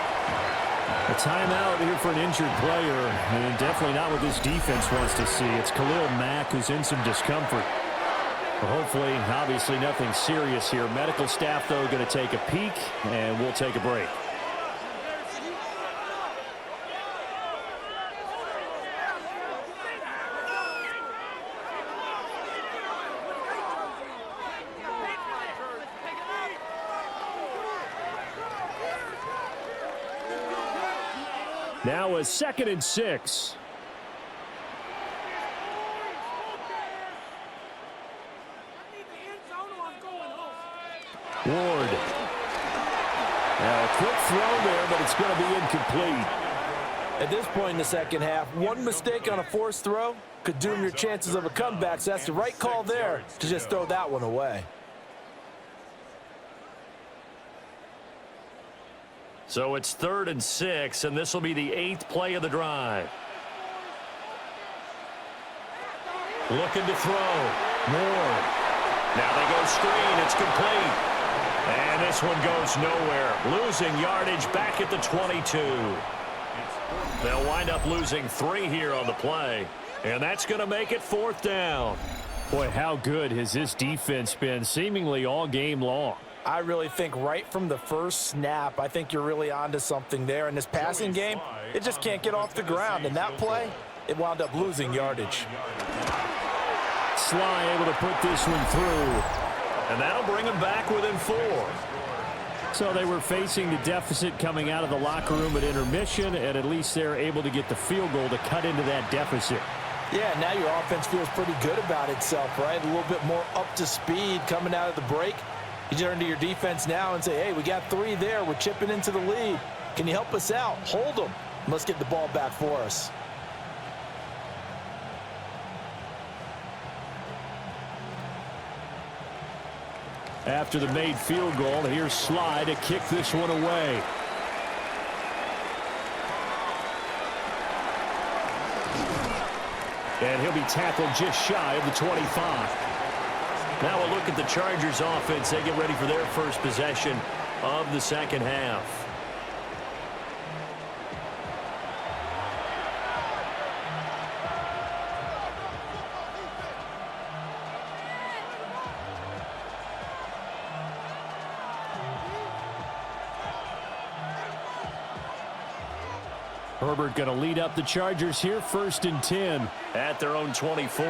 A timeout here for an injured player, and definitely not what this defense wants to see. It's Khalil Mack who's in some discomfort. Well, hopefully, obviously nothing serious here. Medical staff, though, going to take a peek, and we'll take a break. Now a 2nd and 6. Ward. Now a quick throw there, but it's going to be incomplete. At this point in the second half, one mistake on a forced throw could doom your chances of a comeback. So that's the right call there to just throw that one away. So it's 3rd and 6, and this will be the 8th play of the drive. Looking to throw. Moore. Now they go screen. It's complete. And this one goes nowhere. Losing yardage back at the 22. They'll wind up losing 3 here on the play. And that's going to make it 4th down. Boy, how good has this defense been seemingly all game long? I really think right from the first snap, I think you're really onto something there. In this passing game, it just can't get off the ground. And that play, it wound up losing yardage. Sly able to put this one through. And that'll bring them back within 4. So they were facing the deficit coming out of the locker room at intermission, and at least they're able to get the field goal to cut into that deficit. Yeah, now your offense feels pretty good about itself, right? A little bit more up to speed coming out of the break. You turn to your defense now and say, hey, we got 3 there. We're chipping into the lead. Can you help us out? Hold them. Let's get the ball back for us. After the made field goal, here's Sly to kick this one away. And he'll be tackled just shy of the 25. Now we'll look at the Chargers offense. They get ready for their first possession of the second half. Herbert going to lead up the Chargers here, 1st and 10 at their own 24.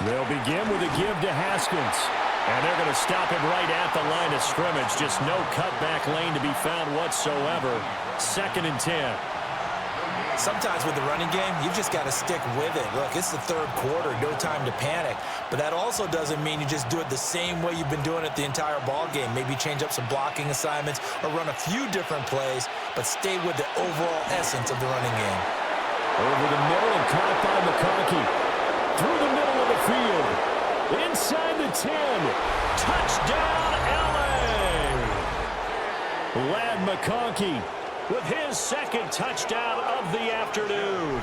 They'll begin with a give to Haskins. And they're going to stop him right at the line of scrimmage. Just no cutback lane to be found whatsoever. 2nd and 10. Sometimes with the running game, you've just got to stick with it. Look, it's the 3rd quarter, no time to panic. But that also doesn't mean you just do it the same way you've been doing it the entire ball game. Maybe change up some blocking assignments or run a few different plays, but stay with the overall essence of the running game. Over the middle and caught by McConkey. Through the middle of the field. Inside the 10. Touchdown, L.A. Lad McConkey with his 2nd touchdown of the afternoon.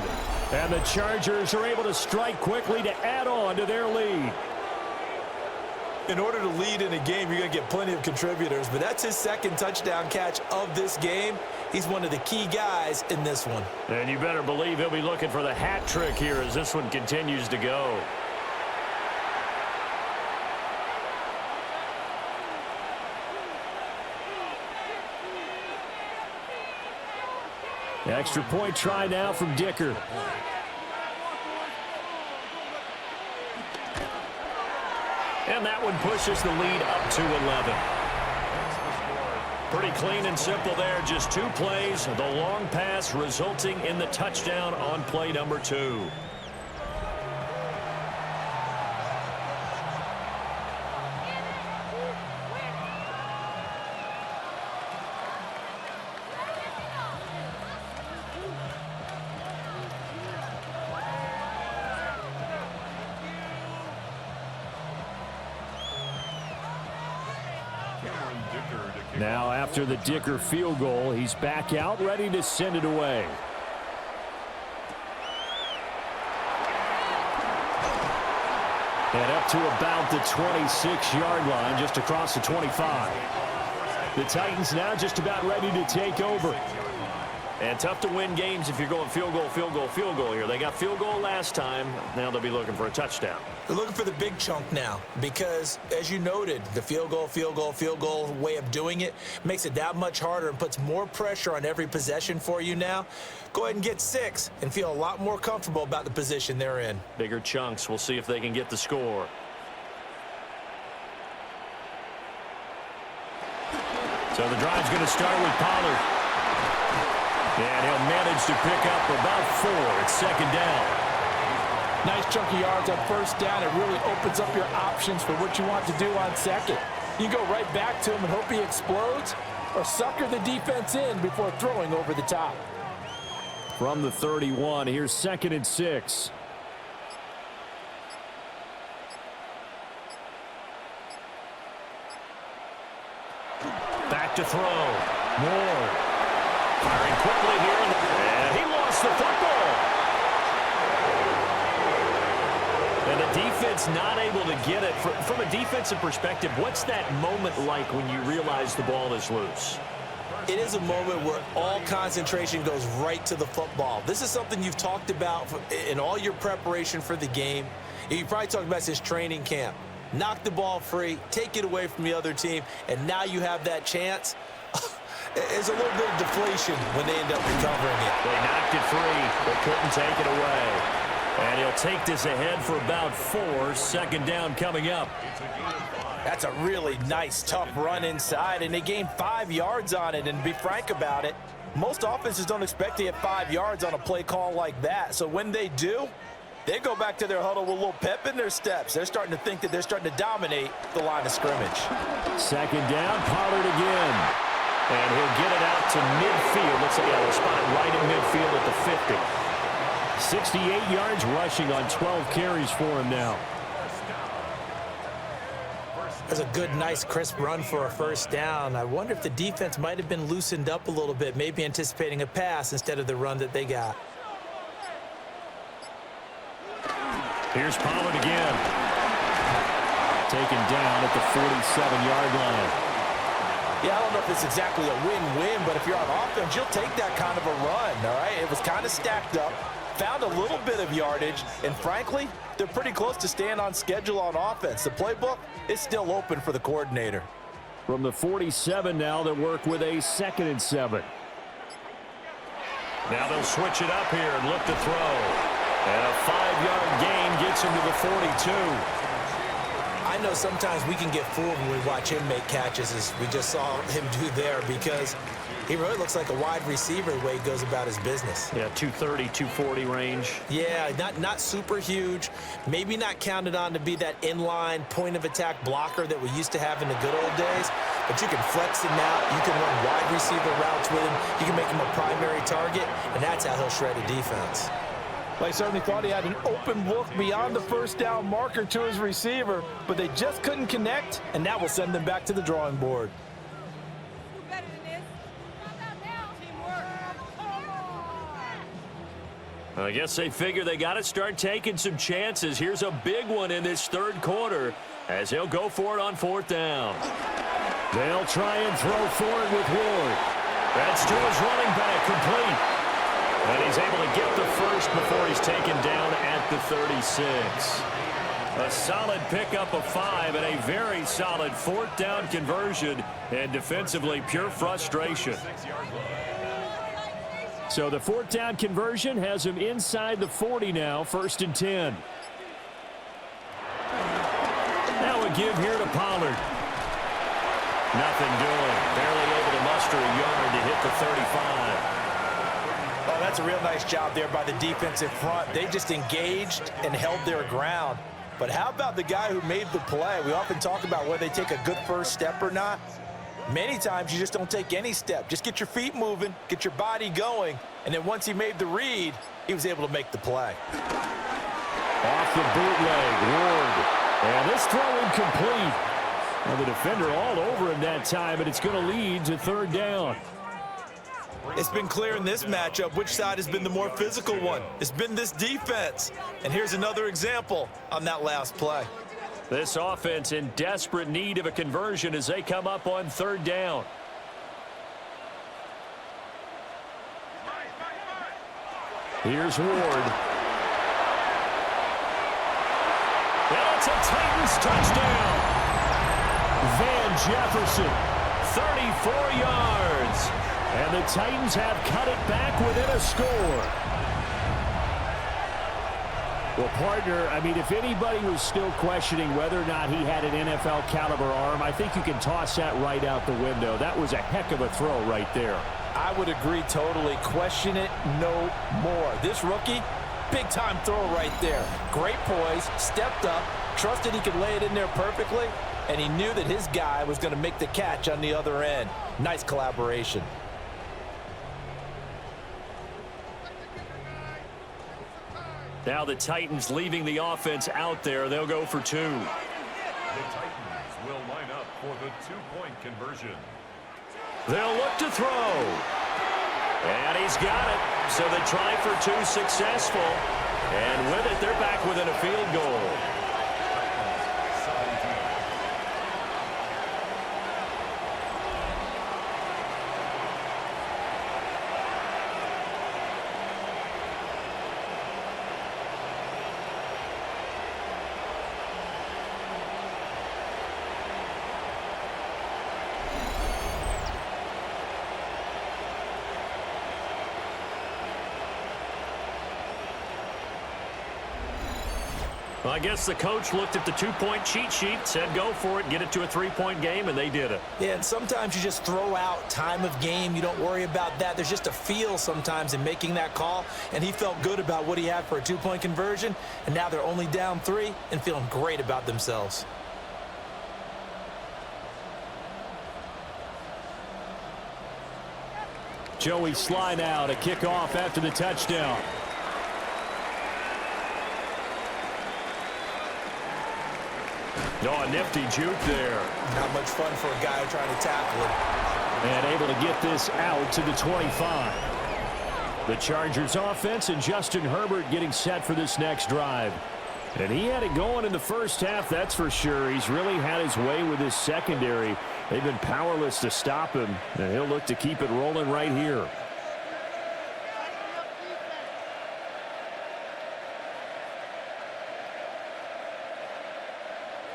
And the Chargers are able to strike quickly to add on to their lead. In order to lead in a game, you're going to get plenty of contributors, but that's his 2nd touchdown catch of this game. He's one of the key guys in this one. And you better believe he'll be looking for the hat trick here as this one continues to go. Extra point try now from Dicker. And that one pushes the lead up to 11. Pretty clean and simple there. Just 2 plays. The long pass resulting in the touchdown on play number 2. Now after the Dicker field goal, he's back out, ready to send it away. And up to about the 26-yard line, just across the 25. The Titans now just about ready to take over. And tough to win games if you're going field goal, field goal, field goal here. They got field goal last time. Now they'll be looking for a touchdown. They're looking for the big chunk now because, as you noted, the field goal, field goal, field goal way of doing it makes it that much harder and puts more pressure on every possession for you now. Go ahead and get 6 and feel a lot more comfortable about the position they're in. Bigger chunks. We'll see if they can get the score. So the drive's going to start with Pollard. And he'll manage to pick up about 4. It's 2nd down. Nice chunky yards on 1st down. It really opens up your options for what you want to do on 2nd. You go right back to him and hope he explodes or sucker the defense in before throwing over the top. From the 31, here's 2nd and 6. Back to throw. Moore. Firing quickly here. And he lost the football. And the defense not able to get it. From a defensive perspective, what's that moment like when you realize the ball is loose? It is a moment where all concentration goes right to the football. This is something you've talked about in all your preparation for the game. You probably talked about this training camp. Knock the ball free, take it away from the other team, and now you have that chance. There's a little bit of deflation when they end up recovering it. They knocked it free, but couldn't take it away. And he'll take this ahead for about 4. 2nd down coming up. That's a really nice, tough run inside, and they gained 5 yards on it. And to be frank about it, most offenses don't expect to get 5 yards on a play call like that. So when they do, They go back to their huddle with a little pep in their steps. They're starting to think that they're starting to dominate the line of scrimmage. Second down, Pollard again. And he'll get it out to midfield. Looks like he'll spot it right in midfield at the 50. 68 yards rushing on 12 carries for him now. That's a good, nice, crisp run for a first down. I wonder if the defense might have been loosened up a little bit, maybe anticipating a pass instead of the run that they got. Here's Pollard again. Taken down at the 47-yard line. Yeah, I don't know if it's exactly a win-win, but if you're on offense, you'll take that kind of a run, all right? It was kind of stacked up, found a little bit of yardage, and frankly, they're pretty close to staying on schedule on offense. The playbook is still open for the coordinator. From the 47 now, they work with a 2nd and 7. Now they'll switch it up here and look to throw. And a 5-yard gain gets him to the 42. I know sometimes we can get fooled when we watch him make catches, as we just saw him do there, because he really looks like a wide receiver the way he goes about his business. Yeah, 230, 240 range. Yeah, not super huge. Maybe not counted on to be that inline point-of-attack blocker that we used to have in the good old days. But you can flex him out. You can run wide receiver routes with him. You can make him a primary target, and that's how he'll shred a defense. They certainly thought he had an open look beyond the first down marker to his receiver, but they just couldn't connect, and that will send them back to the drawing board. I guess they figure they got to start taking some chances. Here's a big one in this third quarter as he'll go for it on 4th down. They'll try and throw for it with Ward. That's to his running back, complete. And he's able to get the first before he's taken down at the 36. A solid pickup of 5 and a very solid 4th down conversion, and defensively pure frustration. So the 4th down conversion has him inside the 40 now, 1st and 10. Now a give here to Pollard. Nothing doing. Barely able to muster a yard to hit the 35. Oh, that's a real nice job there by the defensive front. They just engaged and held their ground. But how about the guy who made the play? We often talk about whether they take a good first step or not. Many times you just don't take any step. Just get your feet moving, get your body going, and then once he made the read, he was able to make the play. Off the bootleg, Ward. And this throw incomplete. Well, the defender all over him that time, and it's going to lead to 3rd down. It's been clear in this matchup which side has been the more physical one. It's been this defense. And here's another example on that last play. This offense in desperate need of a conversion as they come up on 3rd down. Here's Ward. And it's a Titans touchdown. Van Jefferson, 34 yards. And the Titans have cut it back within a score. Well, partner, I mean, if anybody was still questioning whether or not he had an NFL caliber arm, I think you can toss that right out the window. That was a heck of a throw right there. I would agree totally. Question it no more. This rookie, big-time throw right there. Great poise, stepped up, trusted he could lay it in there perfectly, and he knew that his guy was going to make the catch on the other end. Nice collaboration. Now the Titans leaving the offense out there. They'll go for 2. The Titans will line up for the 2-point conversion. They'll look to throw. And he's got it. So they try for 2, successful. And with it, they're back within a field goal. Well, I guess the coach looked at the two-point cheat sheet, said go for it, get it to a three-point game, and they did it. Yeah, and sometimes you just throw out time of game. You don't worry about that. There's just a feel sometimes in making that call, and he felt good about what he had for a two-point conversion, and now they're only down 3 and feeling great about themselves. Joey Sly now to kick off after the touchdown. Oh, a nifty juke there. Not much fun for a guy trying to tackle him. And able to get this out to the 25. The Chargers offense and Justin Herbert getting set for this next drive. And he had it going in the first half, that's for sure. He's really had his way with his secondary. They've been powerless to stop him, and he'll look to keep it rolling right here.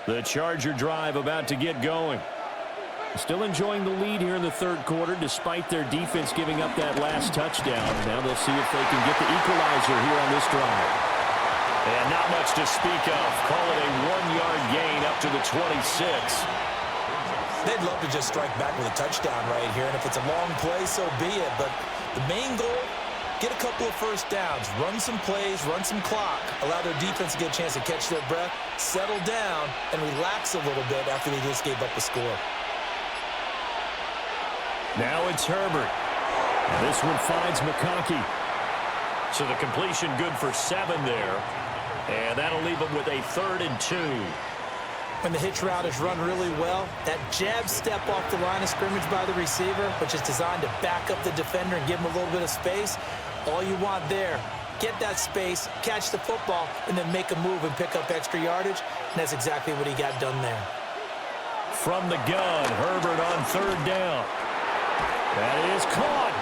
The Charger drive about to get going. Still enjoying the lead here in the third quarter despite their defense giving up that last touchdown. Now they'll see if they can get the equalizer here on this drive. And not much to speak of. Call it a 1-yard gain up to the 26. They'd love to just strike back with a touchdown right here, and if it's a long play, so be it. But the main goal, get a couple of first downs, run some plays, run some clock, allow their defense to get a chance to catch their breath, settle down, and relax a little bit after they just gave up a score. Now it's Herbert. And this one finds McConkey. So the completion good for 7 there. And that'll leave him with a 3rd and 2. When the hitch route is run really well, that jab step off the line of scrimmage by the receiver, which is designed to back up the defender and give him a little bit of space, all you want there, get that space, catch the football, and then make a move and pick up extra yardage, and that's exactly what he got done there. From the gun, Herbert on 3rd down. That is caught.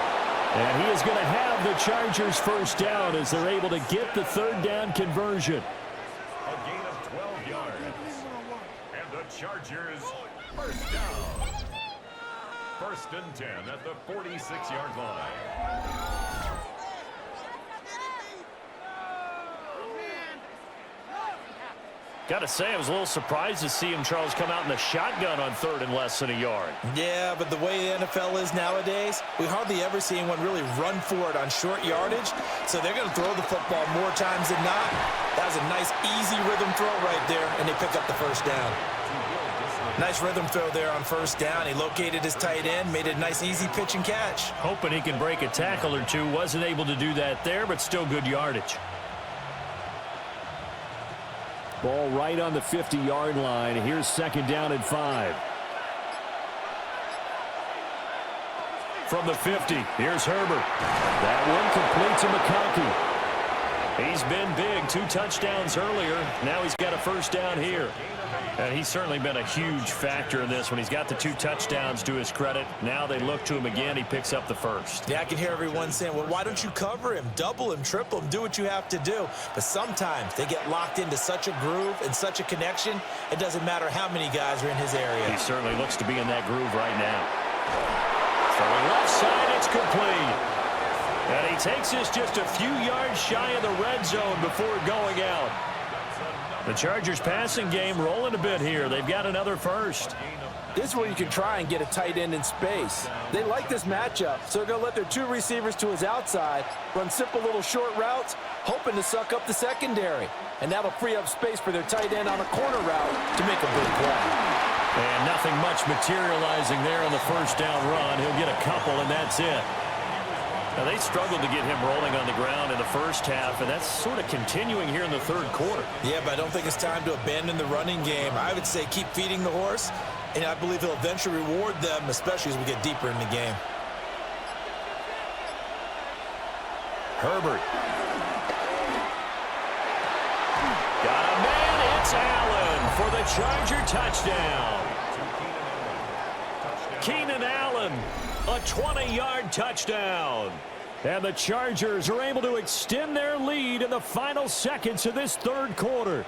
And he is going to have the Chargers first down as they're able to get the 3rd down conversion. A gain of 12 yards. And the Chargers first down. 1st and 10 at the 46-yard line. Got to say, I was a little surprised to see him, Charles, come out in the shotgun on 3rd and less than a yard. Yeah, but the way the NFL is nowadays, we hardly ever see anyone really run for it on short yardage. So they're going to throw the football more times than not. That was a nice, easy rhythm throw right there, and they pick up the first down. Nice rhythm throw there on 1st down. He located his tight end, made it a nice, easy pitch and catch. Hoping he can break a tackle or two. Wasn't able to do that there, but still good yardage. Ball right on the 50-yard line. Here's 2nd down and 5. From the 50, here's Herbert. That one complete to McConkey. He's been big. 2 touchdowns earlier. Now he's got a first down here. And he's certainly been a huge factor in this when he's got the 2 touchdowns to his credit. Now they look to him again. He picks up the first. Yeah, I can hear everyone saying, well, why don't you cover him, double him, triple him, do what you have to do. But sometimes they get locked into such a groove and such a connection, it doesn't matter how many guys are in his area. He certainly looks to be in that groove right now. From the left side, it's complete. And he takes us just a few yards shy of the red zone before going out. The Chargers passing game rolling a bit here. They've got another first. This is where you can try and get a tight end in space. They like this matchup, so they're going to let their 2 receivers to his outside, run simple little short routes, hoping to suck up the secondary. And that'll free up space for their tight end on a corner route to make a big play. And nothing much materializing there on the first down run. He'll get a couple, and that's it. Now, they struggled to get him rolling on the ground in the first half, and that's sort of continuing here in the third quarter. Yeah, but I don't think it's time to abandon the running game. I would say keep feeding the horse, and I believe he'll eventually reward them, especially as we get deeper in the game. Herbert. Got a man. It's Allen for the Charger touchdown. Keenan Allen, a 20-yard touchdown. And the Chargers are able to extend their lead in the final seconds of this third quarter.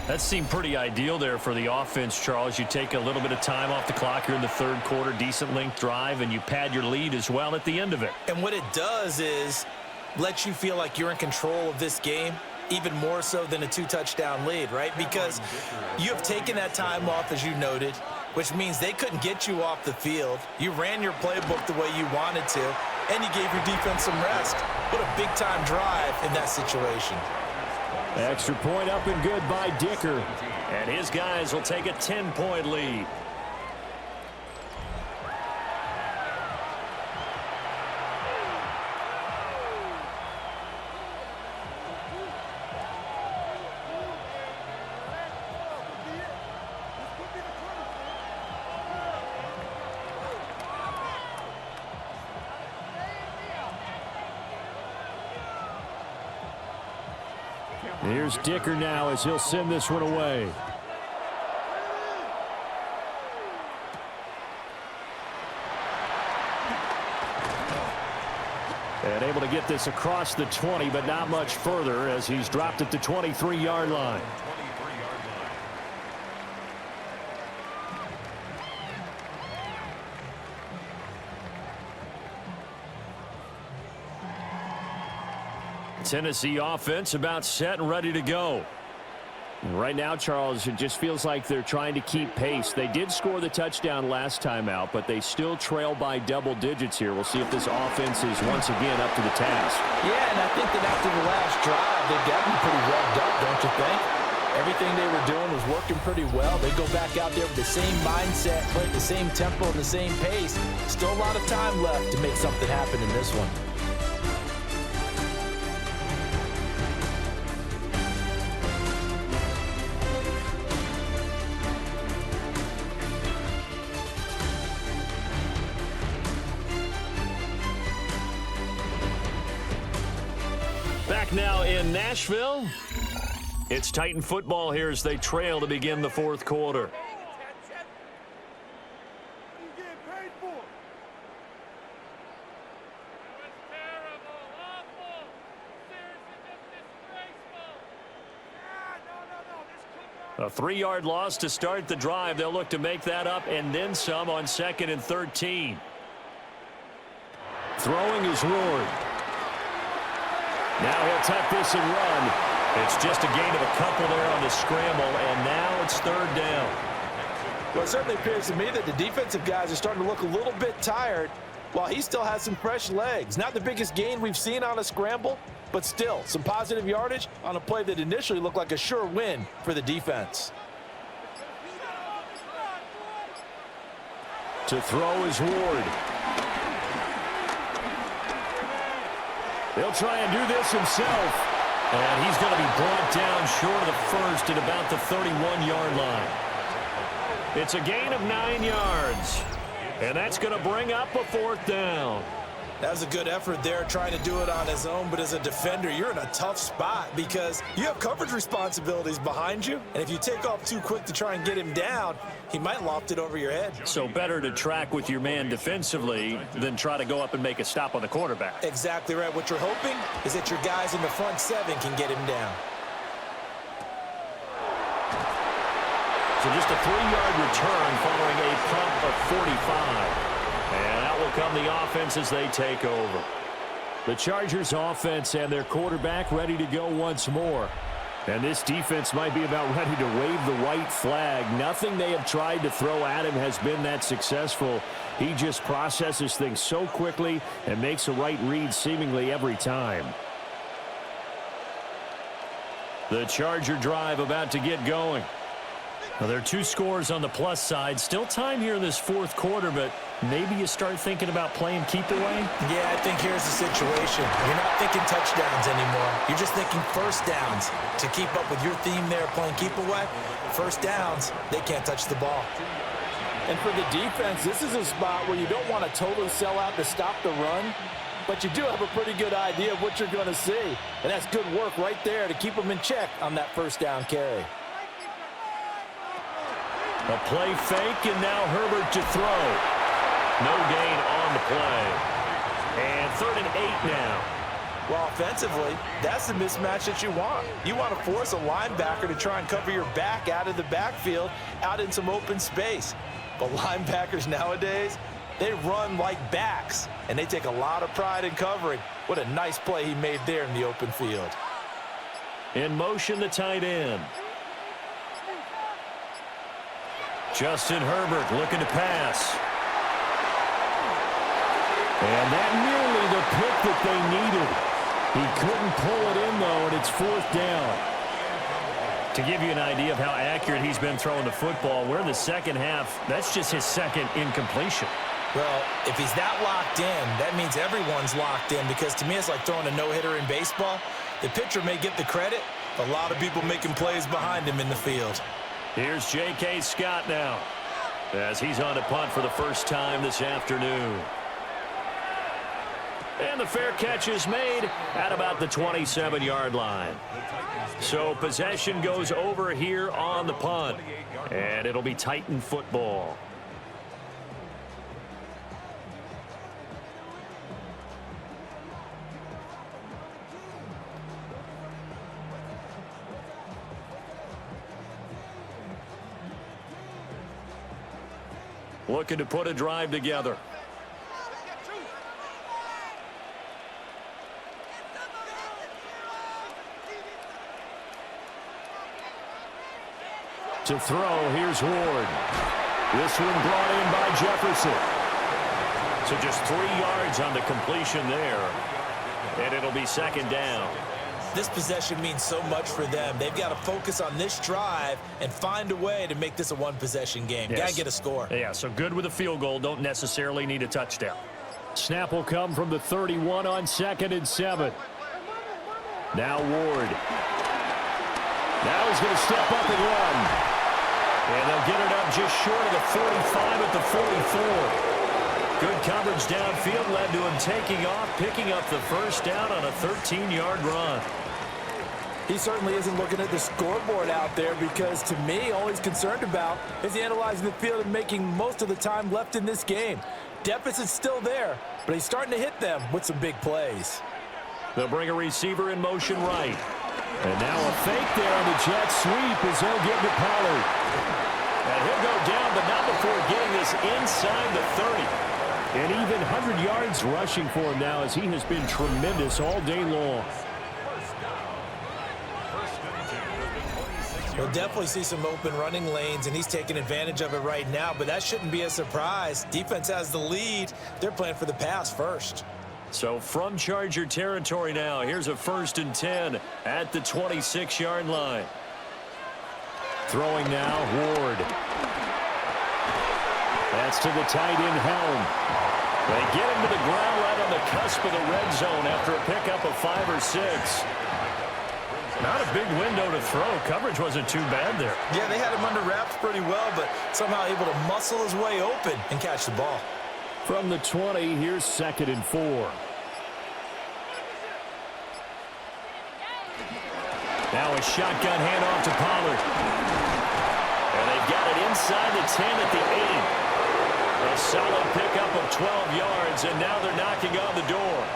That seemed pretty ideal there for the offense, Charles. You take a little bit of time off the clock here in the third quarter, decent length drive, and you pad your lead as well at the end of it. And what it does is let you feel like you're in control of this game. even more so than a 2-touchdown lead, right? Because you have taken that time off, as you noted, which means they couldn't get you off the field. You ran your playbook the way you wanted to, and you gave your defense some rest. What a big-time drive in that situation. Extra point up and good by Dicker. And his guys will take a 10-point lead. Here's Dicker now as he'll send this one away. And able to get this across the 20, but not much further as he's dropped at the 23-yard line. Tennessee offense about set and ready to go. Right now, Charles, it just feels like they're trying to keep pace. They did score the touchdown last time out, but they still trail by double digits here. We'll see if this offense is once again up to the task. Yeah, and I think that after the last drive, they've got to be pretty revved up, don't you think? Everything they were doing was working pretty well. They go back out there with the same mindset, play at the same tempo and the same pace. Still a lot of time left to make something happen in this one. Back now in Nashville. It's Titan football here as they trail to begin the fourth quarter. A 3-yard loss to start the drive. They'll look to make that up and then some on 2nd and 13. Throwing is Ward. Now he'll tuck this and run. It's just a gain of a couple there on the scramble, and now it's 3rd down. Well, it certainly appears to me that the defensive guys are starting to look a little bit tired while he still has some fresh legs. Not the biggest gain we've seen on a scramble, but still some positive yardage on a play that initially looked like a sure win for the defense. To throw is Ward. They'll try and do this himself. And he's going to be brought down short of the first at about the 31-yard line. It's a gain of 9 yards. And that's going to bring up a 4th down. That was a good effort there, trying to do it on his own. But as a defender, you're in a tough spot because you have coverage responsibilities behind you. And if you take off too quick to try and get him down, he might loft it over your head. So better to track with your man defensively than try to go up and make a stop on the quarterback. Exactly right. What you're hoping is that your guys in the front 7 can get him down. So just a 3-yard return following a punt of 45. And out will come the offense as they take over. The Chargers offense and their quarterback ready to go once more. And this defense might be about ready to wave the white flag. Nothing they have tried to throw at him has been that successful. He just processes things so quickly and makes a right read seemingly every time. The Charger drive about to get going. Well, there are 2 scores on the plus side. Still time here in this 4th quarter, but maybe you start thinking about playing keep away? Yeah, I think here's the situation. You're not thinking touchdowns anymore. You're just thinking first downs. To keep up with your theme there, playing keep away, first downs, they can't touch the ball. And for the defense, this is a spot where you don't want to totally sell out to stop the run, but you do have a pretty good idea of what you're going to see. And that's good work right there to keep them in check on that first down carry. A play fake, and now Herbert to throw. No gain on the play. And 3rd and 8 now. Well, offensively, that's the mismatch that you want. You want to force a linebacker to try and cover your back out of the backfield, out in some open space. But linebackers nowadays, they run like backs, and they take a lot of pride in covering. What a nice play he made there in the open field. In motion, the tight end. Justin Herbert looking to pass. And that nearly the pick that they needed. He couldn't pull it in, though, and it's 4th down. To give you an idea of how accurate he's been throwing the football, we're in the second half. That's just his second incompletion. Well, if he's that locked in, that means everyone's locked in, because to me it's like throwing a no-hitter in baseball. The pitcher may get the credit. A lot of people making plays behind him in the field. Here's J.K. Scott now as he's on to punt for the first time this afternoon. And the fair catch is made at about the 27-yard line. So possession goes over here on the punt, and it'll be Titan football. Looking to put a drive together. To throw, here's Ward. This one brought in by Jefferson. So just 3 yards on the completion there. And it'll be second down. This possession means so much for them. They've got to focus on this drive and find a way to make this a one-possession game. Yes. Got to get a score. Yeah, so good with a field goal. Don't necessarily need a touchdown. Snap will come from the 31 on 2nd and 7. Now Ward. Now he's going to step up and run. And they'll get it up just short of the 45 at the 44. Good coverage downfield led to him taking off, picking up the first down on a 13-yard run. He certainly isn't looking at the scoreboard out there, because to me, all he's concerned about is analyzing the field and making most of the time left in this game. Deficit's still there, but he's starting to hit them with some big plays. They'll bring a receiver in motion right. And now a fake there on the jet sweep as they'll get to Pollard. And he'll go down, but not before getting this inside the 30. And even 100 yards rushing for him now, as he has been tremendous all day long. We'll definitely see some open running lanes, and he's taking advantage of it right now, but that shouldn't be a surprise. Defense has the lead. They're playing for the pass first. So from Charger territory now, here's a 1st and 10 at the 26-yard line. Throwing now, Ward. That's to the tight end, Helm. They get him to the ground right on the cusp of the red zone after a pickup of 5 or 6. Not a big window to throw. Coverage wasn't too bad there. Yeah, they had him under wraps pretty well, but somehow able to muscle his way open and catch the ball. From the 20, here's 2nd and 4. Now a shotgun handoff to Pollard. And they've got it inside the 10 at the 8. A solid pickup of 12 yards, and now they're knocking on the door.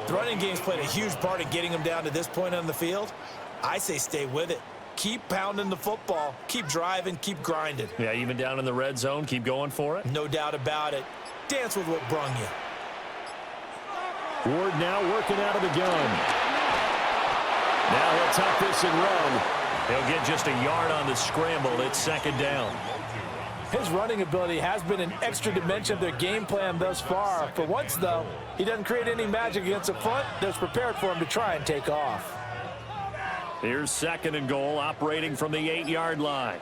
The running game's played a huge part in getting them down to this point on the field. I say stay with it. Keep pounding the football. Keep driving. Keep grinding. Yeah, even down in the red zone, keep going for it. No doubt about it. Dance with what brung you. Ward now working out of the gun. Now he'll tuck this and run. He'll get just a yard on the scramble. It's 2nd down. His running ability has been an extra dimension of their game plan thus far. For once, though, he doesn't create any magic against the front that's prepared for him to try and take off. Here's 2nd and goal, operating from the 8-yard line.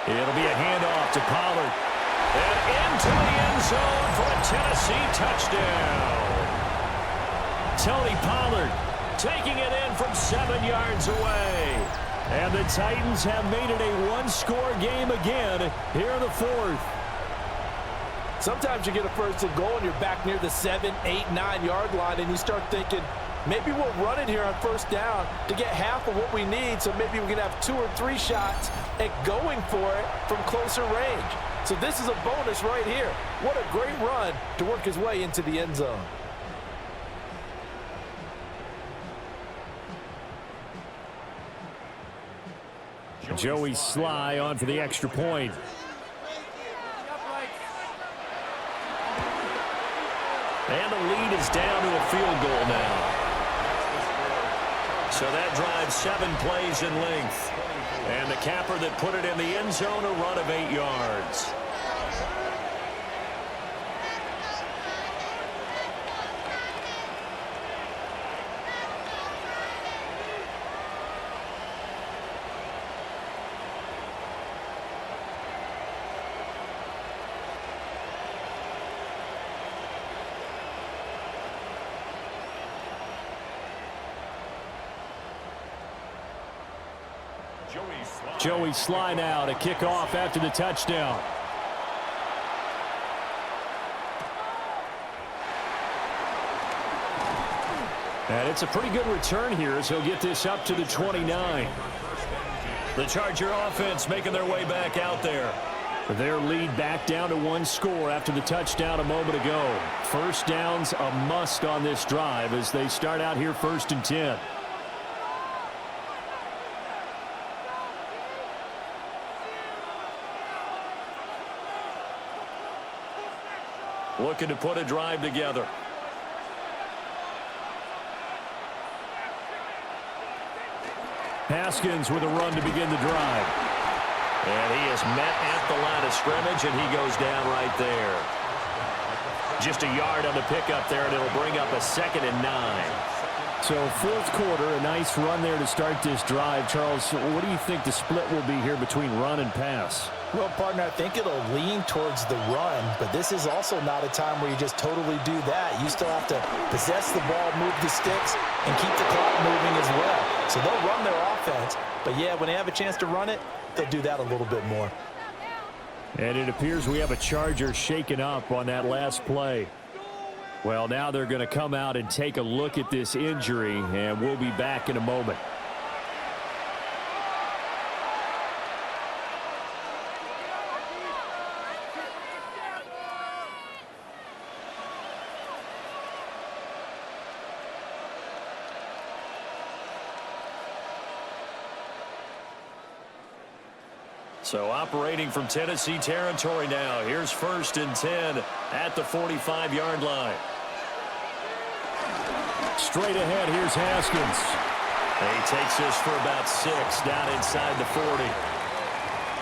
It'll be a handoff to Pollard. And into the end zone for a Tennessee touchdown. Tony Pollard taking it in from 7 yards away. And the Titans have made it a one-score game again here in the 4th. Sometimes you get a 1st and goal and you're back near the 7, 8, 9-yard line, and you start thinking, maybe we'll run it here on 1st down to get half of what we need, so maybe we can have 2 or 3 shots at going for it from closer range. So this is a bonus right here. What a great run to work his way into the end zone. Joey Sly on for the extra point. And the lead is down to a field goal now. So that drives 7 plays in length. And the capper that put it in the end zone, a run of 8 yards. Joey Sly now to kick off after the touchdown. And it's a pretty good return here as he'll get this up to the 29. The Charger offense making their way back out there. Their lead back down to 1 score after the touchdown a moment ago. First down's a must on this drive as they start out here 1st and 10. Looking to put a drive together. Haskins with a run to begin the drive. And he is met at the line of scrimmage, and he goes down right there. Just a yard on the pickup there, and it'll bring up a 2nd and 9. So 4th quarter, a nice run there to start this drive. Charles, what do you think the split will be here between run and pass? Well, partner, I think it'll lean towards the run, but this is also not a time where you just totally do that. You still have to possess the ball, move the sticks, and keep the clock moving as well. So they'll run their offense, but yeah, when they have a chance to run it, they'll do that a little bit more. And it appears we have a Charger shaken up on that last play. Well, now they're going to come out and take a look at this injury, and we'll be back in a moment. So operating from Tennessee territory now. Here's 1st and 10 at the 45-yard line. Straight ahead, here's Haskins. He takes this for about 6 down inside the 40.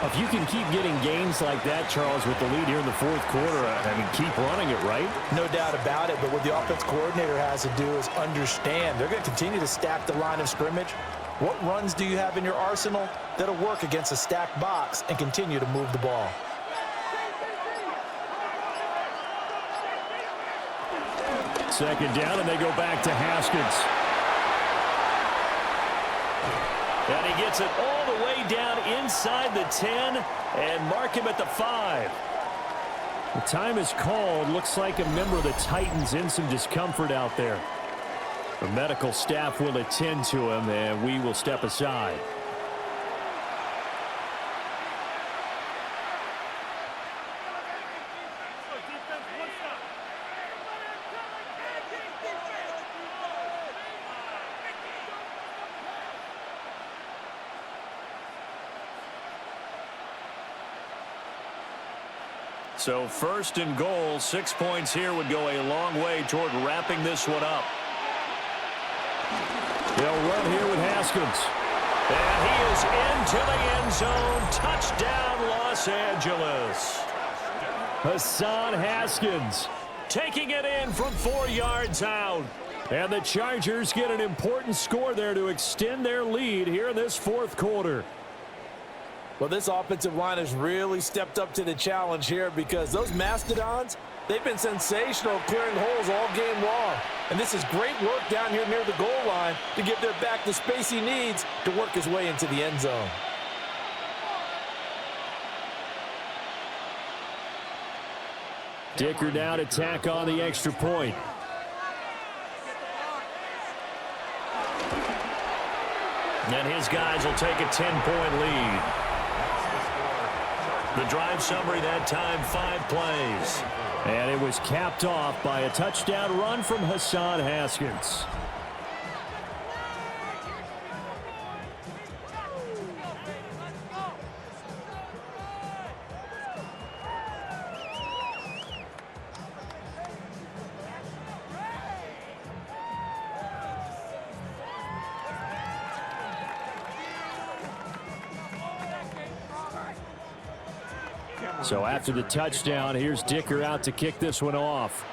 If you can keep getting gains like that, Charles, with the lead here in the 4th quarter, I mean, keep running it, right? No doubt about it, but what the offense coordinator has to do is understand they're going to continue to stack the line of scrimmage. What runs do you have in your arsenal that'll work against a stacked box and continue to move the ball? Second down, and they go back to Haskins. And he gets it all the way down inside the 10 and mark him at the 5. The time is called. Looks like a member of the Titans in some discomfort out there. The medical staff will attend to him, and we will step aside. So 1st and goal, 6 points here would go a long way toward wrapping this one up. They'll run here with Haskins. And he is into the end zone. Touchdown, Los Angeles. Hassan Haskins taking it in from 4 yards out. And the Chargers get an important score there to extend their lead here in this 4th quarter. Well, this offensive line has really stepped up to the challenge here because those Mastodons, they've been sensational clearing holes all game long. And this is great work down here near the goal line to give their back the space he needs to work his way into the end zone. Dicker now to tack on the extra point. And his guys will take a 10-point lead. The drive summary that time, 5 plays. And it was capped off by a touchdown run from Hassan Haskins. So after the touchdown, here's Dicker out to kick this one off.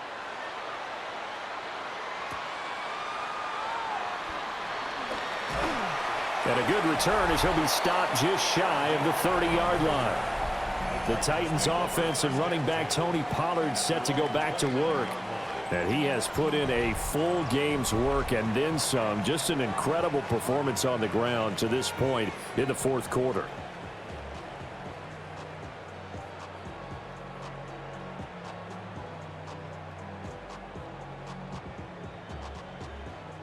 And a good return as he'll be stopped just shy of the 30-yard line. The Titans offense and running back Tony Pollard set to go back to work. And he has put in a full game's work and then some. Just an incredible performance on the ground to this point in the fourth quarter.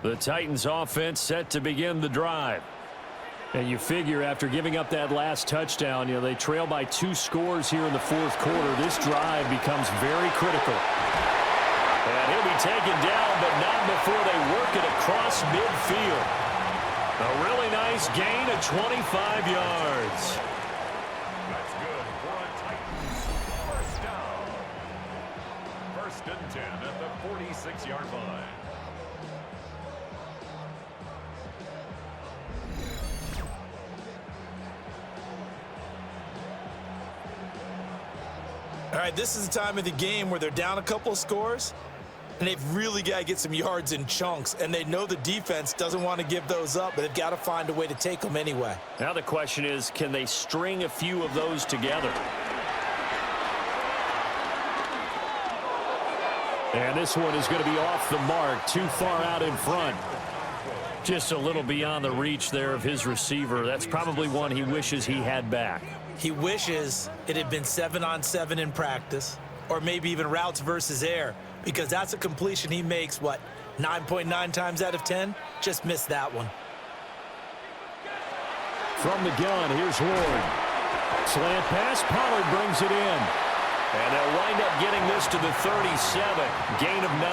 The Titans offense set to begin the drive. And you figure after giving up that last touchdown, they trail by 2 scores here in the fourth quarter. This drive becomes very critical. And he'll be taken down, but not before they work it across midfield. A really nice gain of 25 yards. That's good for a Titans first down. 1st and 10 at the 46-yard line. All right, this is the time of the game where they're down a couple of scores, and they've really got to get some yards in chunks, and they know the defense doesn't want to give those up, but they've got to find a way to take them anyway. Now the question is, can they string a few of those together? And this one is going to be off the mark, too far out in front. Just a little beyond the reach there of his receiver. That's probably one he wishes he had back. He wishes it had been 7-on-7 in practice, or maybe even routes versus air, because that's a completion he makes, 9.9 times out of 10? Just missed that one. From the gun, here's Ward. Slant pass, Pollard brings it in. And they'll wind up getting this to the 37, gain of 9.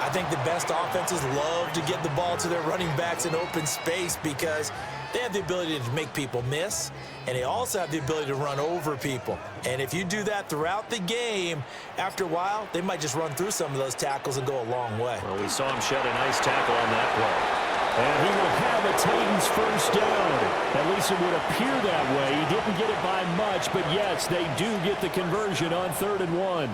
I think the best offenses love to get the ball to their running backs in open space because they have the ability to make people miss, and they also have the ability to run over people. And if you do that throughout the game, after a while, they might just run through some of those tackles and go a long way. Well, we saw him shed a nice tackle on that play. And he will have a Titans first down. At least it would appear that way. He didn't get it by much, but yes, they do get the conversion on 3rd and 1.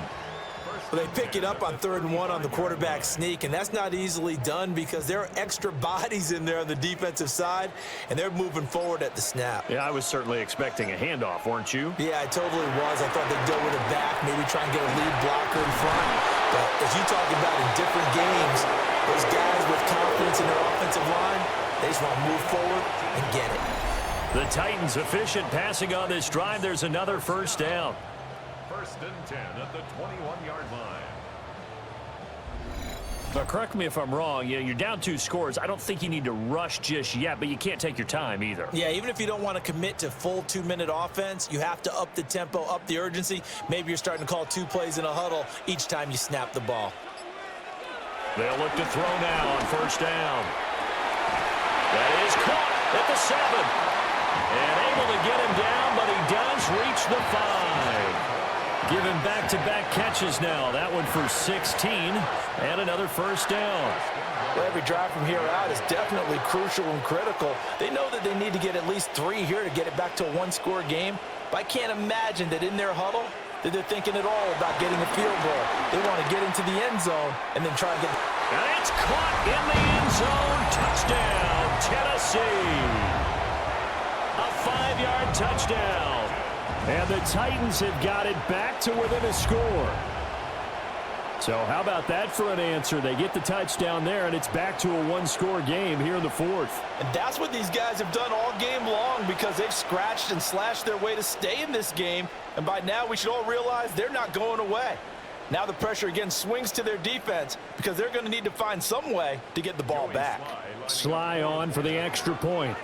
Well, they pick it up on 3rd and 1 on the quarterback sneak, and that's not easily done because there are extra bodies in there on the defensive side, and they're moving forward at the snap. Yeah, I was certainly expecting a handoff, weren't you? Yeah, I totally was. I thought they'd go with it back, maybe try and get a lead blocker in front. But as you talk about in different games, those guys with confidence in their offensive line, they just want to move forward and get it. The Titans efficient passing on this drive. There's another first down. 1st and 10 at the 21-yard line. Now, correct me if I'm wrong. You're down 2 scores. I don't think you need to rush just yet, but you can't take your time either. Yeah, even if you don't want to commit to full 2-minute offense, you have to up the tempo, up the urgency. Maybe you're starting to call 2 plays in a huddle each time you snap the ball. They'll look to throw now on first down. That is caught at the 7. And able to get him down, but he does reach the 5. Given back-to-back catches now. That one for 16 and another first down. Well, every drive from here out is definitely crucial and critical. They know that they need to get at least 3 here to get it back to a 1-score game. But I can't imagine that in their huddle that they're thinking at all about getting a field goal. They want to get into the end zone and then try and get... And it's caught in the end zone. Touchdown, Tennessee. A 5-yard touchdown. And the Titans have got it back to within a score. So how about that for an answer? They get the touchdown there, and it's back to a 1-score game here in the 4th. And that's what these guys have done all game long because they've scratched and slashed their way to stay in this game. And by now, we should all realize they're not going away. Now the pressure again swings to their defense because they're going to need to find some way to get the ball back. Sly on for the extra point.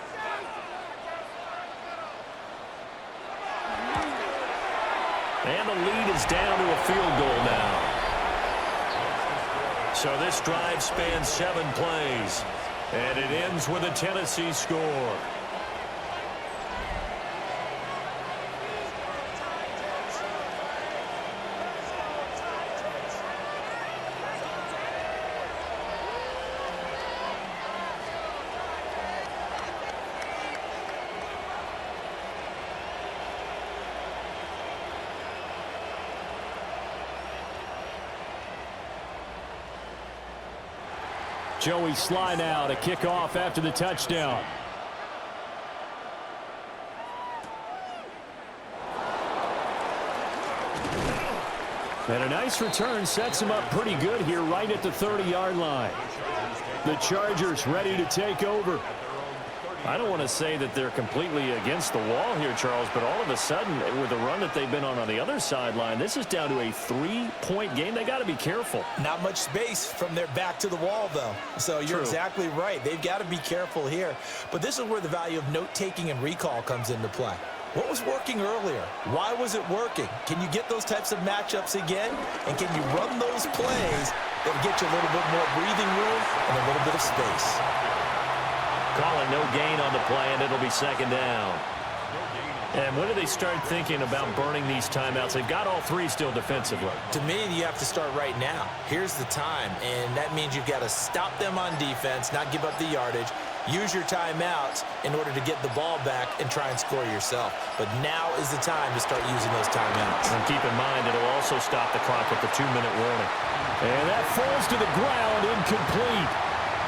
And the lead is down to a field goal now. So this drive spans 7 plays, and it ends with a Tennessee score. Joey Sly now to kick off after the touchdown. And a nice return sets him up pretty good here right at the 30-yard line. The Chargers ready to take over. I don't want to say that they're completely against the wall here, Charles, but all of a sudden, with the run that they've been on the other sideline, this is down to a 3-point game. They got to be careful. Not much space from their back to the wall, though. So you're exactly right. They've got to be careful here. But this is where the value of note-taking and recall comes into play. What was working earlier? Why was it working? Can you get those types of matchups again? And can you run those plays that get you a little bit more breathing room and a little bit of space? Calling no gain on the play, and it'll be second down. And when do they start thinking about burning these timeouts? They've got all three still defensively. To me, you have to start right now. Here's the time, and that means you've got to stop them on defense, not give up the yardage, use your timeouts in order to get the ball back and try and score yourself. But now is the time to start using those timeouts. And keep in mind, it'll also stop the clock at the 2-minute warning. And that falls to the ground, incomplete.